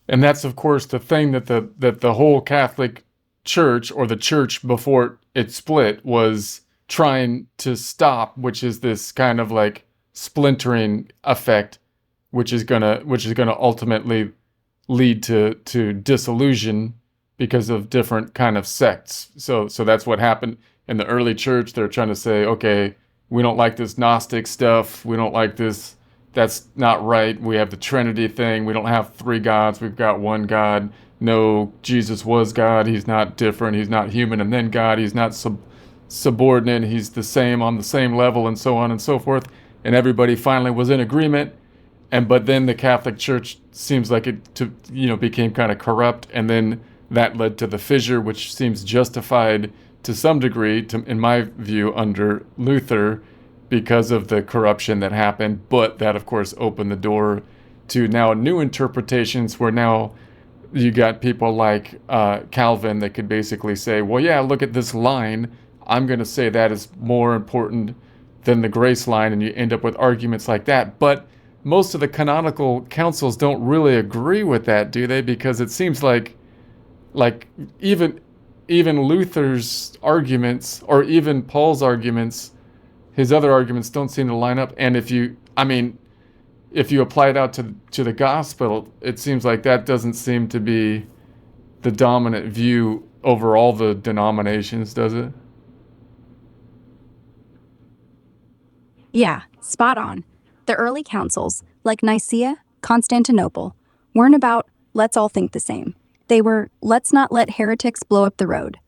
And that's of course the thing that the whole Catholic Church, or the church before it split, was trying to stop, which is this kind of like splintering effect, which is gonna ultimately lead to disillusion because of different kind of sects. So that's what happened in the early church. They're trying to say, okay, we don't like this Gnostic stuff. We don't like this. That's not right. We have the Trinity thing. We don't have three gods. We've got one God. No, Jesus was God. He's not different. He's not human and then God. He's not subordinate. He's the same on the same level, and so on and so forth. And everybody finally was in agreement. But then the Catholic Church seems like it became kind of corrupt, and then that led to the fissure, which seems justified to some degree, in my view, under Luther, because of the corruption that happened. But that, of course, opened the door to now new interpretations, where now you got people like Calvin that could basically say, well, yeah, look at this line. I'm going to say that is more important than the grace line, and you end up with arguments like that. But most of the canonical councils don't really agree with that, do they? Because it seems like even Luther's arguments, or even Paul's arguments, his other arguments don't seem to line up. And if you apply it out to the gospel, it seems like that doesn't seem to be the dominant view over all the denominations, does it? Yeah, spot on. The early councils, like Nicaea, Constantinople, weren't about let's all think the same. They were let's not let heretics blow up the road.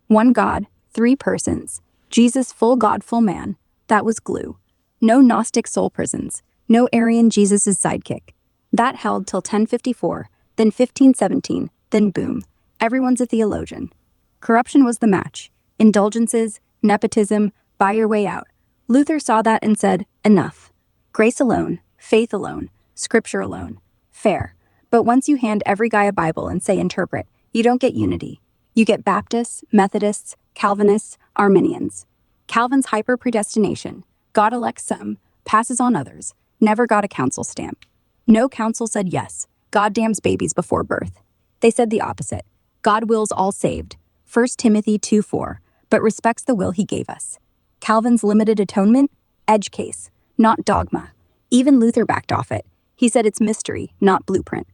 One God, three persons, Jesus full God, full man. That was glue. No Gnostic soul prisons. No Arian Jesus' sidekick. That held till 1054, then 1517, then boom. Everyone's a theologian. Corruption was the match. Indulgences, nepotism, buy your way out. Luther saw that and said, enough. Grace alone, faith alone, scripture alone. Fair. But once you hand every guy a Bible and say interpret, you don't get unity. You get Baptists, Methodists, Calvinists, Arminians. Calvin's hyper-predestination. God elects some, passes on others. Never got a council stamp. No council said yes. God damns babies before birth. They said the opposite. God wills all saved. 1 Timothy 2:4, but respects the will he gave us. Calvin's limited atonement? Edge case, not dogma. Even Luther backed off it. He said it's mystery, not blueprint.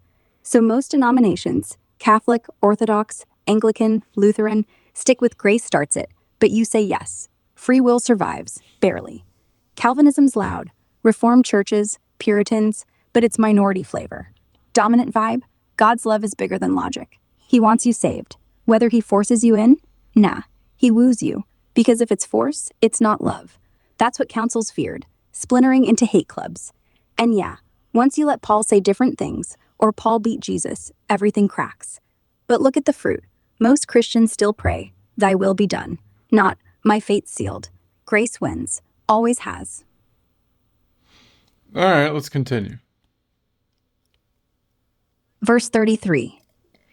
So most denominations, Catholic, Orthodox, Anglican, Lutheran, stick with grace starts it, but you say yes. Free will survives, barely. Calvinism's loud. Reformed churches, Puritans, but it's minority flavor. Dominant vibe? God's love is bigger than logic. He wants you saved. Whether he forces you in? Nah. He woos you. Because if it's force, it's not love. That's what councils feared. Splintering into hate clubs. And yeah, once you let Paul say different things, or Paul beat Jesus, everything cracks. But look at the fruit. Most Christians still pray, thy will be done. Not, my fate's sealed. Grace wins. Always has. All right, let's continue. Verse 33.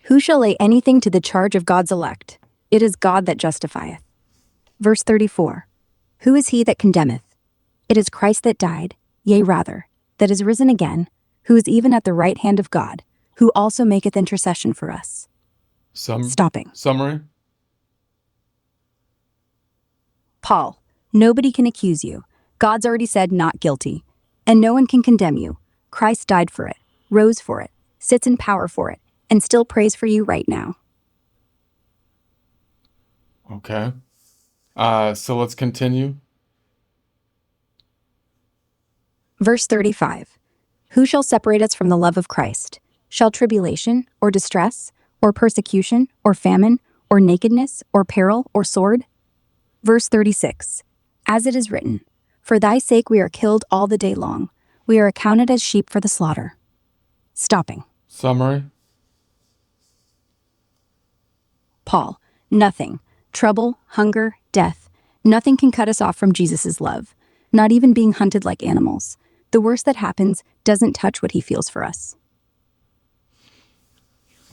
Who shall lay anything to the charge of God's elect? It is God that justifieth. Verse 34. Who is he that condemneth? It is Christ that died, yea rather, that is risen again, who is even at the right hand of God, who also maketh intercession for us. Stopping. Summary. Paul, nobody can accuse you. God's already said not guilty. And no one can condemn you. Christ died for it, rose for it, sits in power for it, and still prays for you right now. Okay. So let's continue. Verse 35. Who shall separate us from the love of Christ? Shall tribulation, or distress, or persecution, or famine, or nakedness, or peril, or sword? Verse 36. As it is written, for thy sake we are killed all the day long. We are accounted as sheep for the slaughter. Stopping. Summary. Paul, nothing. Trouble, hunger, death. Nothing can cut us off from Jesus' love. Not even being hunted like animals. The worst that happens doesn't touch what he feels for us.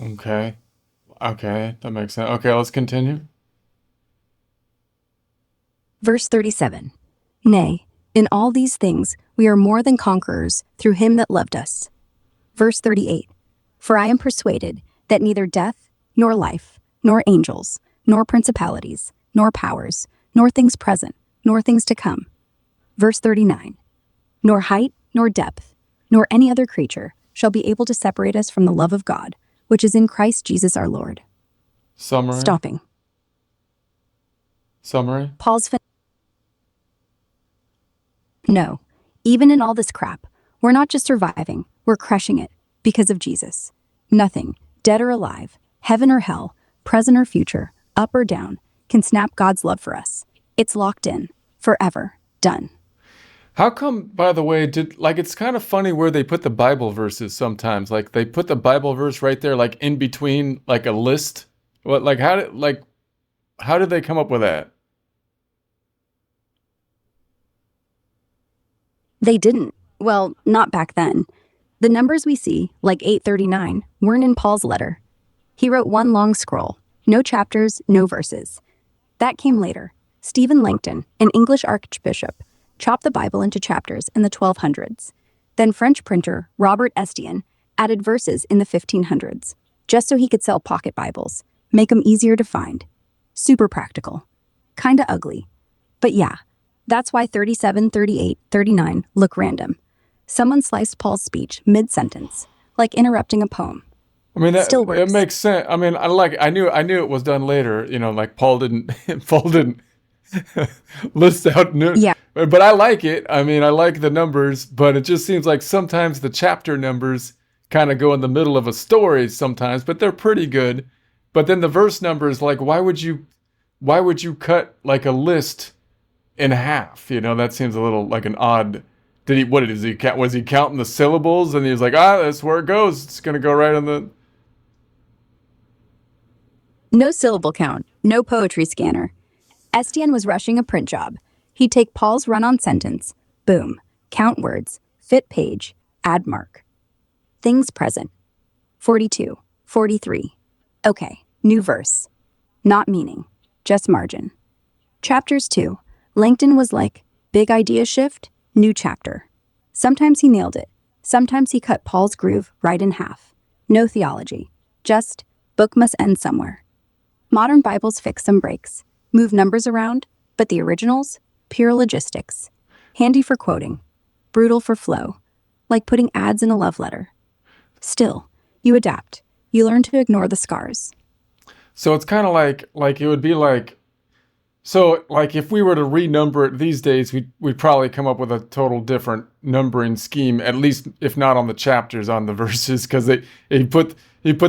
Okay. Okay, that makes sense. Okay, let's continue. Verse 37. Nay, in all these things we are more than conquerors through him that loved us. Verse 38. For I am persuaded that neither death, nor life, nor angels, nor principalities, nor powers, nor things present, nor things to come. Verse 39. Nor height, nor depth, nor any other creature shall be able to separate us from the love of God, which is in Christ Jesus our Lord. Summary. Stopping. Summary. No, even in all this crap, we're not just surviving, we're crushing it because of Jesus. Nothing, dead or alive, heaven or hell, present or future, up or down, can snap God's love for us. It's locked in, forever, done. How come, by the way, it's kind of funny where they put the Bible verses sometimes. Like they put the Bible verse right there, like in between, like a list. How did they come up with that? They didn't. Well, not back then. The numbers we see, like 839, weren't in Paul's letter. He wrote one long scroll, no chapters, no verses. That came later. Stephen Langton, an English archbishop, chopped the Bible into chapters in the 1200s. Then French printer Robert Estienne added verses in the 1500s, just so he could sell pocket Bibles, make them easier to find. Super practical. Kinda ugly. But yeah, that's why 37, 38, 39 look random. Someone sliced Paul's speech mid-sentence, like interrupting a poem. I mean, Still works. it makes sense. I mean, I knew it was done later. You know, like Paul didn't list out new. Yeah. But I like it. I mean, I like the numbers, but it just seems like sometimes the chapter numbers kind of go in the middle of a story sometimes, but they're pretty good. But then the verse numbers, like, why would you cut like a list in half? You know, that seems a little like an odd. Was he counting the syllables and he was like, that's where it goes. It's going to go right on the. No syllable count, no poetry scanner. Estienne was rushing a print job. He'd take Paul's run-on sentence, boom, count words, fit page, add mark. Things present. 42, 43. Okay, new verse. Not meaning, just margin. Chapters 2. Langton was like, big idea shift, new chapter. Sometimes he nailed it. Sometimes he cut Paul's groove right in half. No theology. Just, book must end somewhere. Modern Bibles fix some breaks, move numbers around, but the originals, pure logistics. Handy for quoting, brutal for flow, like putting ads in a love letter. Still, you adapt. You learn to ignore the scars. So it's kind of like it would be like, so like if we were to renumber it these days, we'd probably come up with a total different numbering scheme, at least if not on the chapters, on the verses, because he put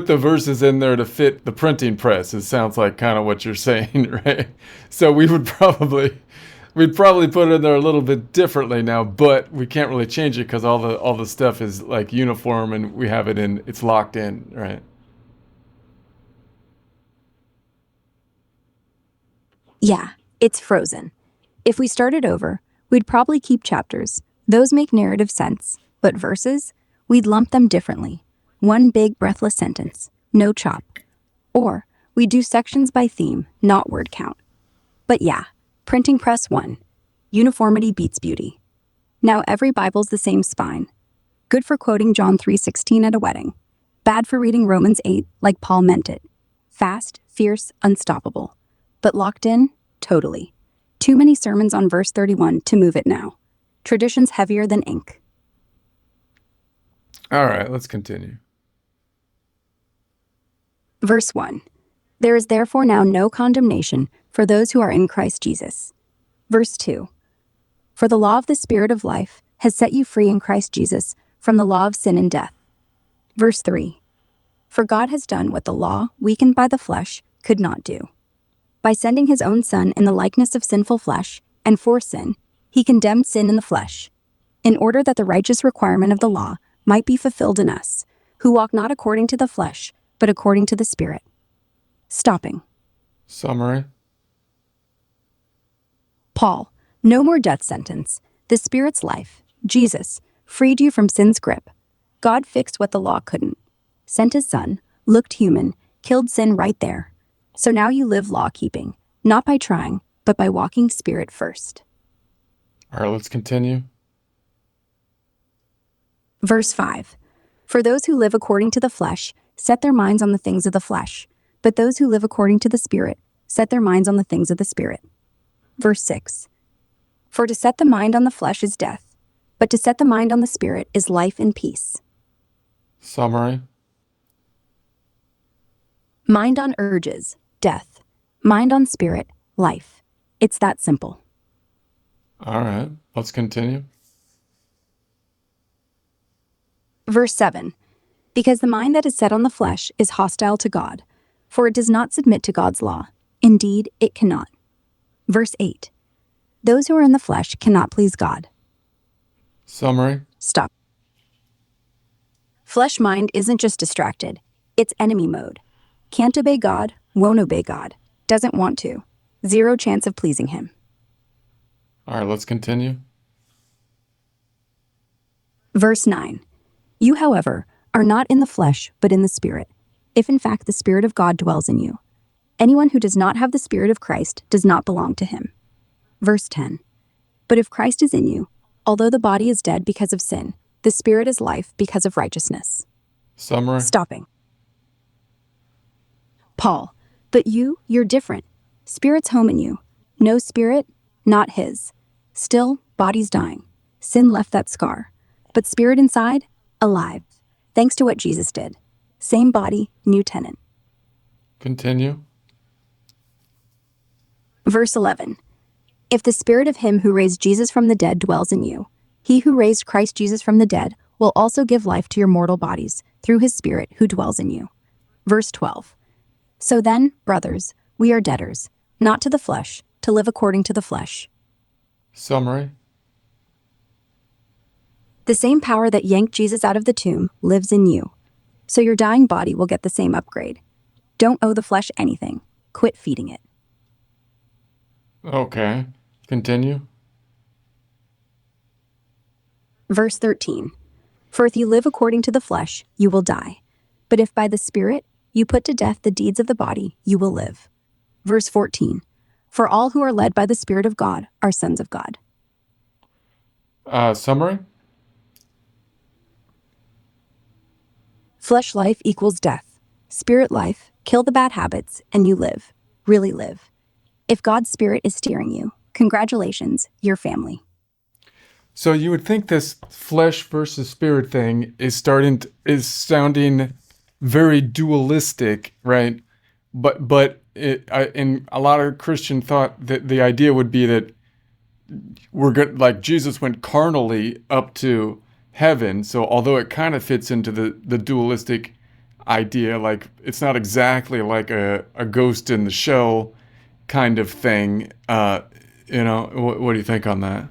the verses in there to fit the printing press. It sounds like kind of what you're saying, right? So we'd probably put it in there a little bit differently now, but we can't really change it because all the stuff is like uniform and we have it's locked in, right? Yeah, it's frozen. If we started over, we'd probably keep chapters. Those make narrative sense. But verses, we'd lump them differently. One big breathless sentence, no chop. Or we'd do sections by theme, not word count. But yeah, printing press 1. Uniformity beats beauty. Now every Bible's the same spine. Good for quoting John 3:16 at a wedding. Bad for reading Romans 8 like Paul meant it. Fast, fierce, unstoppable. But locked in? Totally. Too many sermons on verse 31 to move it now. Tradition's heavier than ink. All right, let's continue. Verse 1. There is therefore now no condemnation for those who are in Christ Jesus. Verse 2. For the law of the Spirit of life has set you free in Christ Jesus from the law of sin and death. Verse 3. For God has done what the law, weakened by the flesh, could not do. By sending his own Son in the likeness of sinful flesh, and for sin, he condemned sin in the flesh, in order that the righteous requirement of the law might be fulfilled in us, who walk not according to the flesh, but according to the Spirit. Stopping. Summary. Paul, no more death sentence. The Spirit's life, Jesus, freed you from sin's grip. God fixed what the law couldn't. Sent his Son, looked human, killed sin right there. So now you live law-keeping, not by trying, but by walking Spirit first. All right, let's continue. Verse 5. For those who live according to the flesh set their minds on the things of the flesh, but those who live according to the Spirit set their minds on the things of the Spirit. Verse 6. For to set the mind on the flesh is death, but to set the mind on the Spirit is life and peace. Summary. Mind on urges, death. Mind on spirit, life. It's that simple. All right, let's continue. Verse 7. Because the mind that is set on the flesh is hostile to God, for it does not submit to God's law. Indeed, it cannot. Verse 8. Those who are in the flesh cannot please God. Summary. Stop. Flesh mind isn't just distracted, it's enemy mode. Can't obey God, won't obey God, doesn't want to. Zero chance of pleasing him. All right, let's continue. Verse 9. You, however, are not in the flesh, but in the Spirit, if in fact the Spirit of God dwells in you. Anyone who does not have the Spirit of Christ does not belong to him. Verse 10. But if Christ is in you, although the body is dead because of sin, the Spirit is life because of righteousness. Summary. Stopping. Paul, but you're different. Spirit's home in you. No Spirit, not his. Still, body's dying. Sin left that scar. But Spirit inside, alive. Thanks to what Jesus did. Same body, new tenant. Continue. Verse 11. If the Spirit of him who raised Jesus from the dead dwells in you, he who raised Christ Jesus from the dead will also give life to your mortal bodies through his Spirit who dwells in you. Verse 12. So then, brothers, we are debtors, not to the flesh, to live according to the flesh. Summary. The same power that yanked Jesus out of the tomb lives in you. So your dying body will get the same upgrade. Don't owe the flesh anything. Quit feeding it. Okay, continue. Verse 13. For if you live according to the flesh, you will die. But if by the Spirit you put to death the deeds of the body, you will live. Verse 14. For all who are led by the Spirit of God are sons of God. Summary. Flesh life equals death. Spirit life, kill the bad habits, and you live. Really live. If God's Spirit is steering you, congratulations, you're family. So you would think this flesh versus spirit thing is sounding very dualistic, right? But in a lot of Christian thought, that the idea would be that we're good, like Jesus went carnally up to heaven. So although it kind of fits into the dualistic idea, like it's not exactly like a Ghost in the Shell kind of thing. What do you think on that?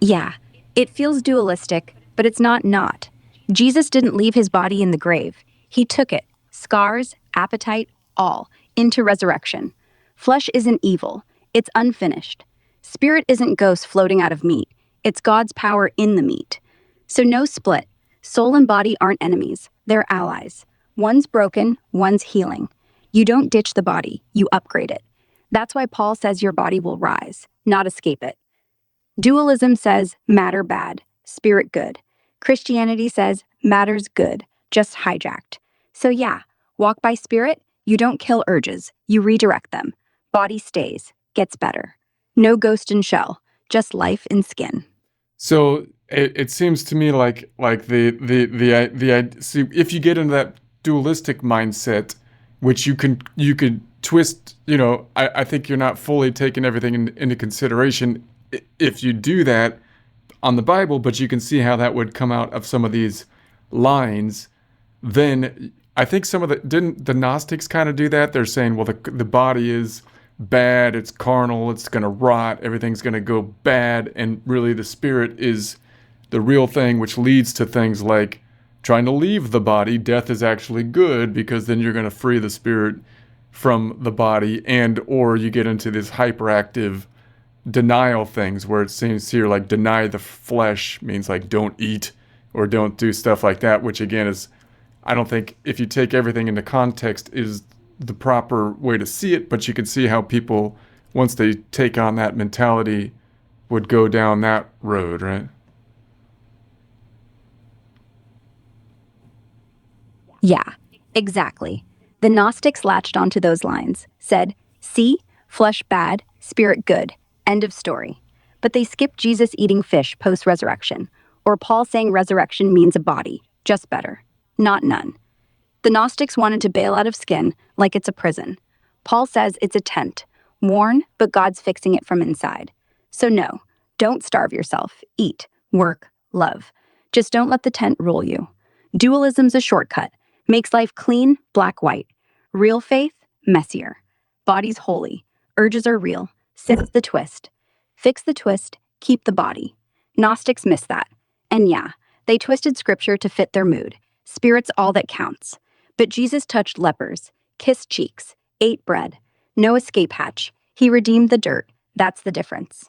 Yeah, it feels dualistic, but it's not. Jesus didn't leave his body in the grave. He took it, scars, appetite, all, into resurrection. Flesh isn't evil. It's unfinished. Spirit isn't ghosts floating out of meat. It's God's power in the meat. So no split. Soul and body aren't enemies. They're allies. One's broken, one's healing. You don't ditch the body, you upgrade it. That's why Paul says your body will rise, not escape it. Dualism says matter bad, spirit good. Christianity says Matter's good, just hijacked. So yeah, walk by spirit, you don't kill urges, you redirect them. Body stays, gets better. No ghost in shell, just life in skin. So it seems to me like see, if you get into that dualistic mindset, which you could twist, I think you're not fully taking everything into consideration if you do that on the Bible, but you can see how that would come out of some of these lines. Then I think some of didn't the Gnostics kind of do that? They're saying, well, the body is bad, it's carnal, it's going to rot, everything's going to go bad, and really the spirit is the real thing, which leads to things like trying to leave the body. Death is actually good because then you're going to free the spirit from the body, and or you get into this hyperactive denial things where it seems here like deny the flesh means like don't eat or don't do stuff like that, which again is, I don't think if you take everything into context is the proper way to see it, but you can see how people, once they take on that mentality, would go down that road, right? Yeah, exactly. The Gnostics latched onto those lines, said, see, flesh bad, spirit good, end of story. But they skipped Jesus eating fish post resurrection, or Paul saying resurrection means a body, just better. Not none. The Gnostics wanted to bail out of skin like it's a prison. Paul says it's a tent, worn, but God's fixing it from inside. So no, don't starve yourself. Eat, work, love. Just don't let the tent rule you. Dualism's a shortcut, makes life clean, black-white. Real faith, messier. Body's holy. Urges are real. Sin's the twist. Fix the twist, keep the body. Gnostics miss that. And yeah, they twisted scripture to fit their mood. Spirit's all that counts. But Jesus touched lepers, kissed cheeks, ate bread. No escape hatch. He redeemed the dirt. That's the difference.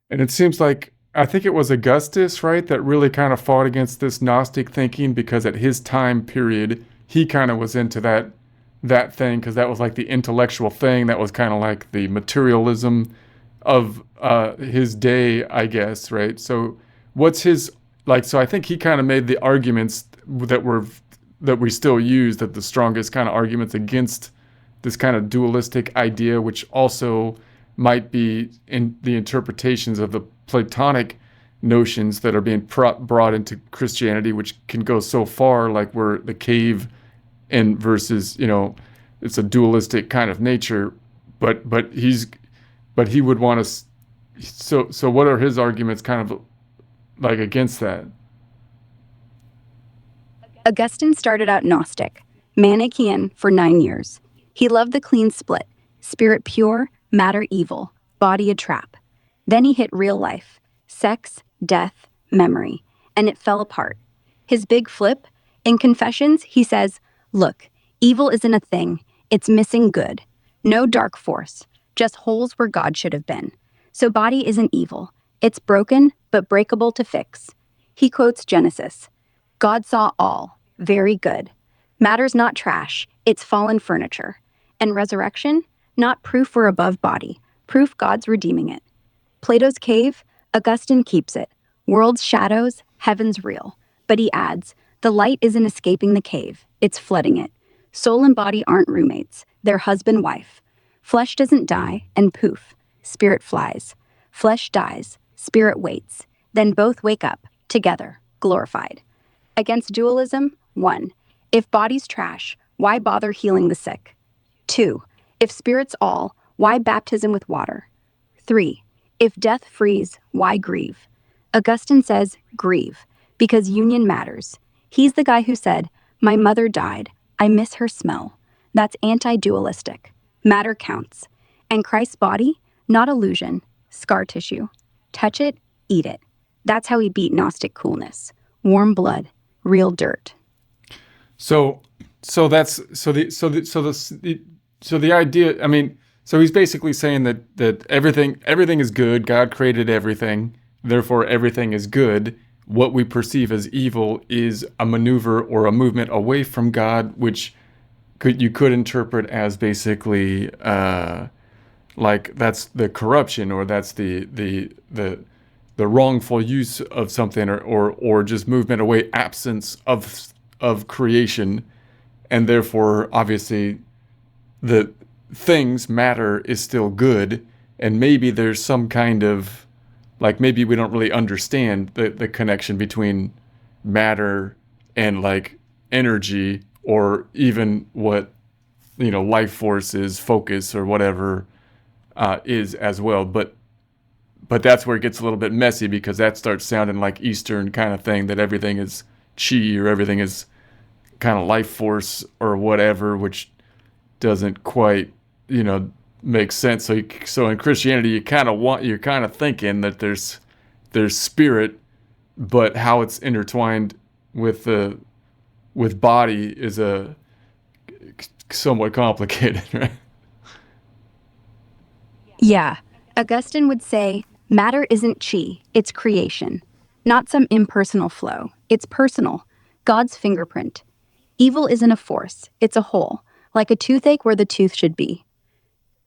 And it seems like, I think it was Augustus, right, that really kind of fought against this Gnostic thinking because at his time period, he kind of was into that thing because that was like the intellectual thing. That was kind of like the materialism of his day, I guess, right? So what's his like? So I think he kind of made the arguments that we still use, that the strongest kind of arguments against this kind of dualistic idea, which also might be in the interpretations of the Platonic notions that are being brought into Christianity, which can go so far, like where the cave and versus, it's a dualistic kind of nature, but he would want to. So what are his arguments kind of like against that? Augustine started out Gnostic, Manichaean for 9 years. He loved the clean split, spirit pure, matter evil, body a trap. Then he hit real life, sex, death, memory, and it fell apart. His big flip? In Confessions, he says, look, evil isn't a thing, it's missing good. No dark force, just holes where God should have been. So body isn't evil, it's broken, but breakable to fix. He quotes Genesis. God saw all, very good. Matter's not trash, it's fallen furniture. And resurrection? Not proof we're above body, proof God's redeeming it. Plato's cave? Augustine keeps it. World's shadows, heaven's real. But he adds, the light isn't escaping the cave, it's flooding it. Soul and body aren't roommates, they're husband-wife. Flesh doesn't die, and poof, spirit flies. Flesh dies, spirit waits. Then both wake up, together, glorified. Against dualism, 1. If body's trash, why bother healing the sick? 2. If spirit's all, why baptism with water? 3. If death frees, why grieve? Augustine says, grieve, because union matters. He's the guy who said, my mother died, I miss her smell. That's anti-dualistic. Matter counts. And Christ's body, not illusion, scar tissue. Touch it, eat it. That's how he beat Gnostic coolness. Warm blood, real dirt. So the idea. I mean, so he's basically saying that everything is good. God created everything, therefore everything is good. What we perceive as evil is a maneuver or a movement away from God, which you could interpret as basically like that's the corruption, or that's the the wrongful use of something, or just movement away, absence of creation, and therefore obviously the things, matter, is still good, and maybe there's some kind of, like, maybe we don't really understand the connection between matter and like energy, or even what, life force is, focus or whatever, is as well. But that's where it gets a little bit messy, because that starts sounding like Eastern kind of thing, that everything is chi, or everything is kind of life force or whatever, which doesn't quite, make sense. So in Christianity, you're kind of thinking that there's spirit, but how it's intertwined with body is a somewhat complicated, right? Yeah, Augustine would say matter isn't chi, it's creation, not some impersonal flow. It's personal, God's fingerprint. Evil isn't a force, it's a hole, like a toothache where the tooth should be.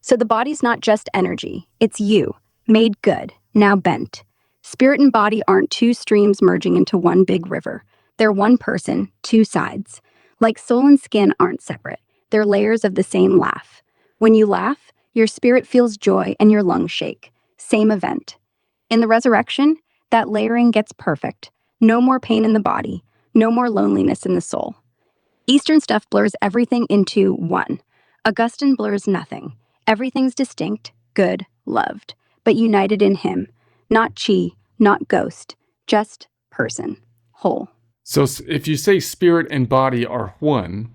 So the body's not just energy, it's you, made good, now bent. Spirit and body aren't two streams merging into one big river. They're one person, two sides. Like soul and skin aren't separate, they're layers of the same laugh. When you laugh, your spirit feels joy and your lungs shake. Same event. In the resurrection, that layering gets perfect. No more pain in the body, no more loneliness in the soul. Eastern stuff blurs everything into one. Augustine blurs nothing. Everything's distinct, good, loved, but united in him. Not chi, not ghost, just person, whole. So if you say spirit and body are one,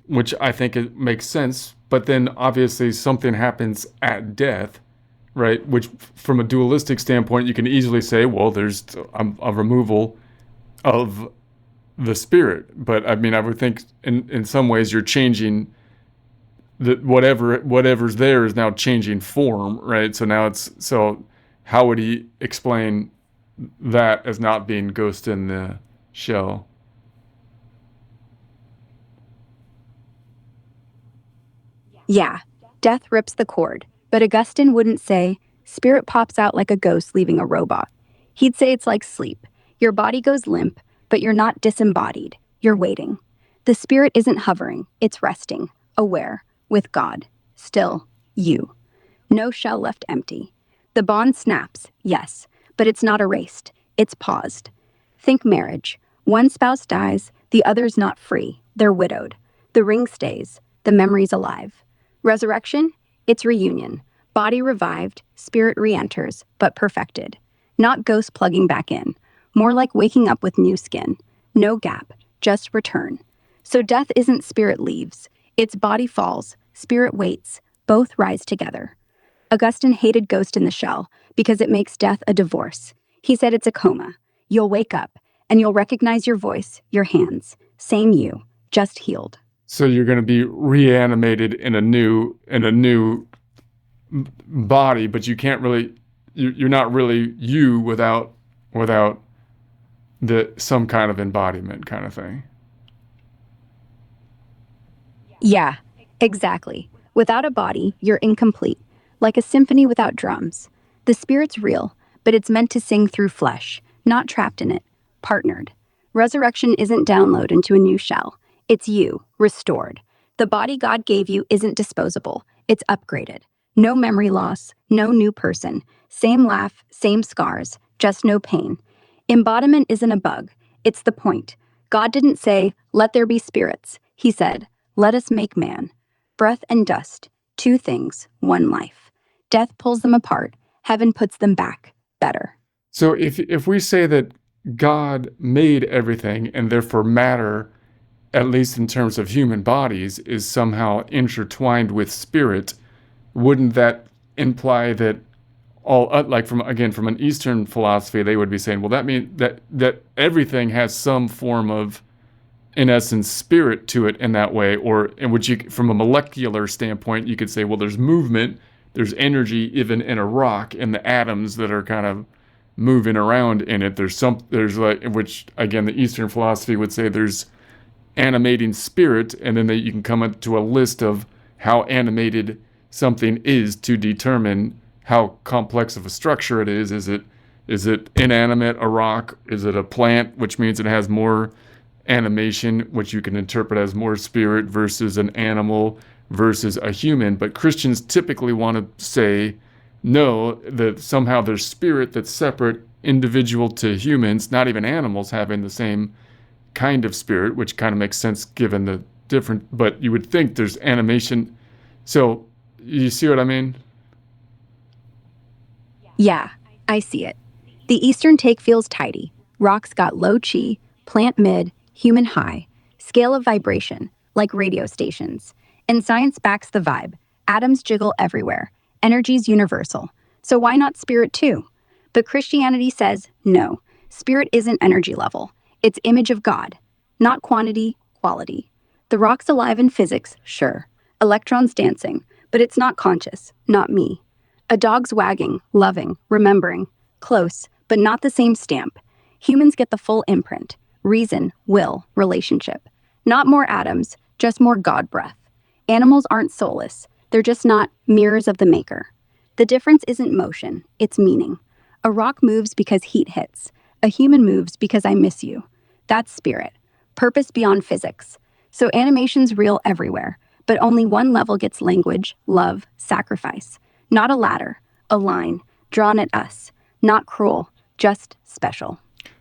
which I think it makes sense, but then obviously something happens at death, right? Which, from a dualistic standpoint, you can easily say, well, there's a removal of the spirit. But I mean, I would think in some ways you're changing that whatever's there is now changing form, right? So how would he explain that as not being ghost in the shell? Yeah, death rips the cord, but Augustine wouldn't say, spirit pops out like a ghost leaving a robot. He'd say it's like sleep. Your body goes limp, but you're not disembodied. You're waiting. The spirit isn't hovering, it's resting, aware, with God. Still, you. No shell left empty. The bond snaps, yes, but it's not erased. It's paused. Think marriage. One spouse dies, the other's not free. They're widowed. The ring stays, the memory's alive. Resurrection? It's reunion. Body revived, spirit re-enters, but perfected. Not ghost plugging back in. More like waking up with new skin. No gap, just return. So death isn't spirit leaves. It's body falls, spirit waits. Both rise together. Augustine hated ghost in the shell because it makes death a divorce. He said it's a coma. You'll wake up, and you'll recognize your voice, your hands. Same you, just healed. So you're going to be reanimated in a new body, but you can't really, you're not really you without the some kind of embodiment kind of thing. Yeah, exactly. Without a body, you're incomplete, like a symphony without drums. The spirit's real, but it's meant to sing through flesh, not trapped in it, partnered. Resurrection isn't download into a new shell. It's you, restored. The body God gave you isn't disposable. It's upgraded. No memory loss, no new person. Same laugh, same scars, just no pain. Embodiment isn't a bug. It's the point. God didn't say, let there be spirits. He said, let us make man. Breath and dust, two things, one life. Death pulls them apart. Heaven puts them back, better. So if we say that God made everything, and therefore matter, at least in terms of human bodies, is somehow intertwined with spirit, wouldn't that imply that all, like from an Eastern philosophy, they would be saying, well, that means that everything has some form of, in essence, spirit to it in that way, or in which you, from a molecular standpoint, you could say, well, there's movement, there's energy even in a rock, and the atoms that are kind of moving around in it. There's like, which again, the Eastern philosophy would say there's animating spirit, and then you can come up to a list of how animated something is to determine how complex of a structure it is. Is it Is it inanimate, a rock? Is it a plant, which means it has more animation, which you can interpret as more spirit, versus an animal versus a human? But Christians typically want to say, no, that somehow there's spirit that's separate, individual to humans, not even animals having the same kind of spirit, which kind of makes sense given the different, but you would think there's animation. So you see what I mean? Yeah, I see it. The Eastern take feels tidy. Rocks got low chi, plant mid, human high, scale of vibration, like radio stations. And science backs the vibe. Atoms jiggle everywhere. Energy's universal. So why not spirit too? But Christianity says no. Spirit isn't energy level. It's image of God. Not quantity, quality. The rock's alive in physics, sure. Electrons dancing, but it's not conscious, not me. A dog's wagging, loving, remembering. Close, but not the same stamp. Humans get the full imprint. Reason, will, relationship. Not more atoms, just more God breath. Animals aren't soulless. They're just not mirrors of the maker. The difference isn't motion, it's meaning. A rock moves because heat hits. A human moves because I miss you. That's spirit. Purpose beyond physics. So animation's real everywhere, but only one level gets language, love, sacrifice. Not a ladder, a line, drawn at us. Not cruel, just special.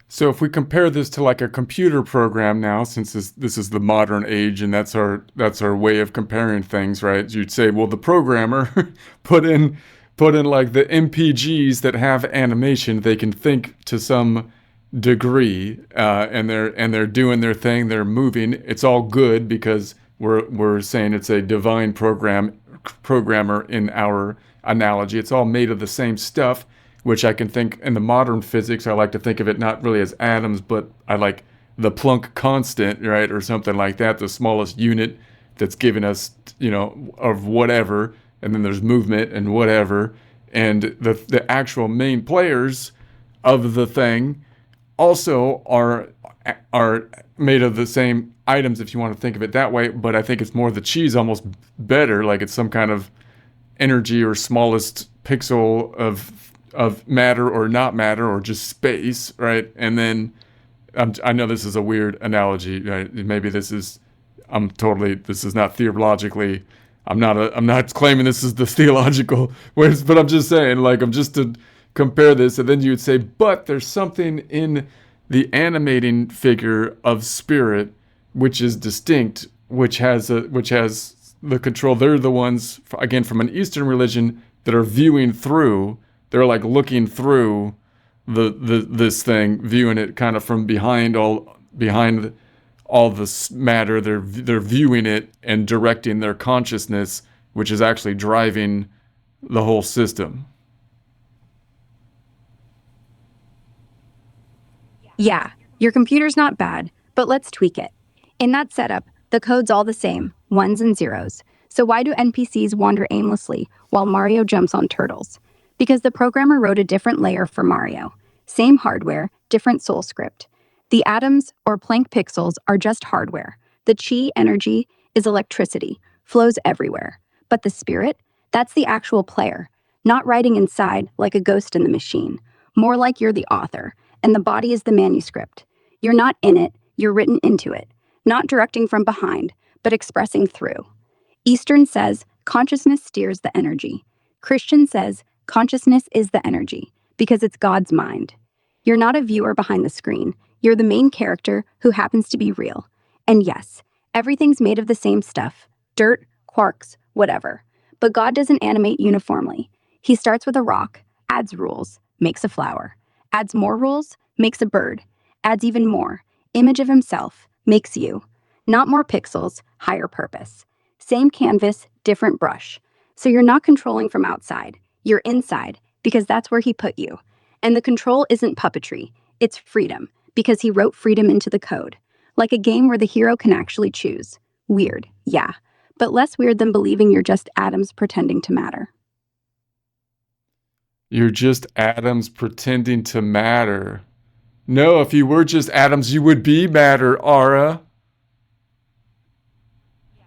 So if we compare this to like a computer program now, since this is the modern age and that's our way of comparing things, right? You'd say, well, the programmer put in like the MPGs that have animation. They can think to some degree, and they're doing their thing. They're moving. It's all good because we're saying it's a divine programmer in our analogy. It's all made of the same stuff, which I can think in the modern physics, I like to think of it not really as atoms, but I like the Planck constant, right, or something like that, the smallest unit that's given us, of whatever, and then there's movement and whatever, and the actual main players of the thing also are made of the same items, if you want to think of it that way. But I think it's more the cheese, almost better, like it's some kind of energy or smallest pixel of matter or not matter or just space, right? And then I know this is a weird analogy, right? Maybe this is not theologically. I'm not claiming this is the theological ways, but I'm just saying, like, I'm just to compare this, and then you would say, but there's something in the animating figure of spirit which is distinct, which has the control. They're the ones, again, from an Eastern religion that are viewing through. They're like looking through this thing, viewing it kind of from behind all this matter. They're viewing it and directing their consciousness, which is actually driving the whole system. Yeah, your computer's not bad, but let's tweak it. In that setup, the code's all the same, ones and zeros. So why do NPCs wander aimlessly while Mario jumps on turtles? Because the programmer wrote a different layer for Mario. Same hardware, different soul script. The atoms, or Planck pixels, are just hardware. The chi energy is electricity, flows everywhere. But the spirit, that's the actual player, not writing inside like a ghost in the machine. More like you're the author, and the body is the manuscript. You're not in it, you're written into it. Not directing from behind, but expressing through. Eastern says consciousness steers the energy. Christian says consciousness is the energy, because it's God's mind. You're not a viewer behind the screen. You're the main character who happens to be real. And yes, everything's made of the same stuff. Dirt, quarks, whatever. But God doesn't animate uniformly. He starts with a rock, adds rules, makes a flower. Adds more rules, makes a bird. Adds even more, image of himself, makes you. Not more pixels, higher purpose. Same canvas, different brush. So you're not controlling from outside. You're inside, because that's where he put you. And the control isn't puppetry, it's freedom, because he wrote freedom into the code. Like a game where the hero can actually choose. Weird, yeah, but less weird than believing you're just atoms pretending to matter. You're just atoms pretending to matter. No, if you were just atoms, you would be matter, Aura.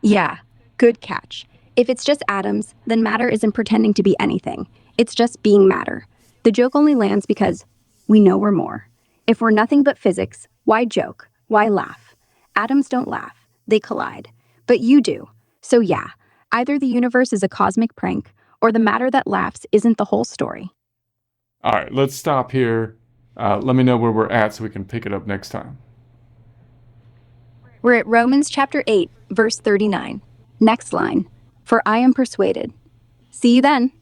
Yeah, good catch. If it's just atoms, then matter isn't pretending to be anything. It's just being matter. The joke only lands because We know we're more. If we're nothing but physics, why joke? Why laugh? Atoms don't laugh, they collide. But you do. So yeah, either the universe is a cosmic prank, or the matter that laughs isn't the whole story. All right, let's stop here. Let me know where we're at so we can pick it up next time. We're at Romans chapter 8, verse 39. Next line. For I am persuaded. See you then.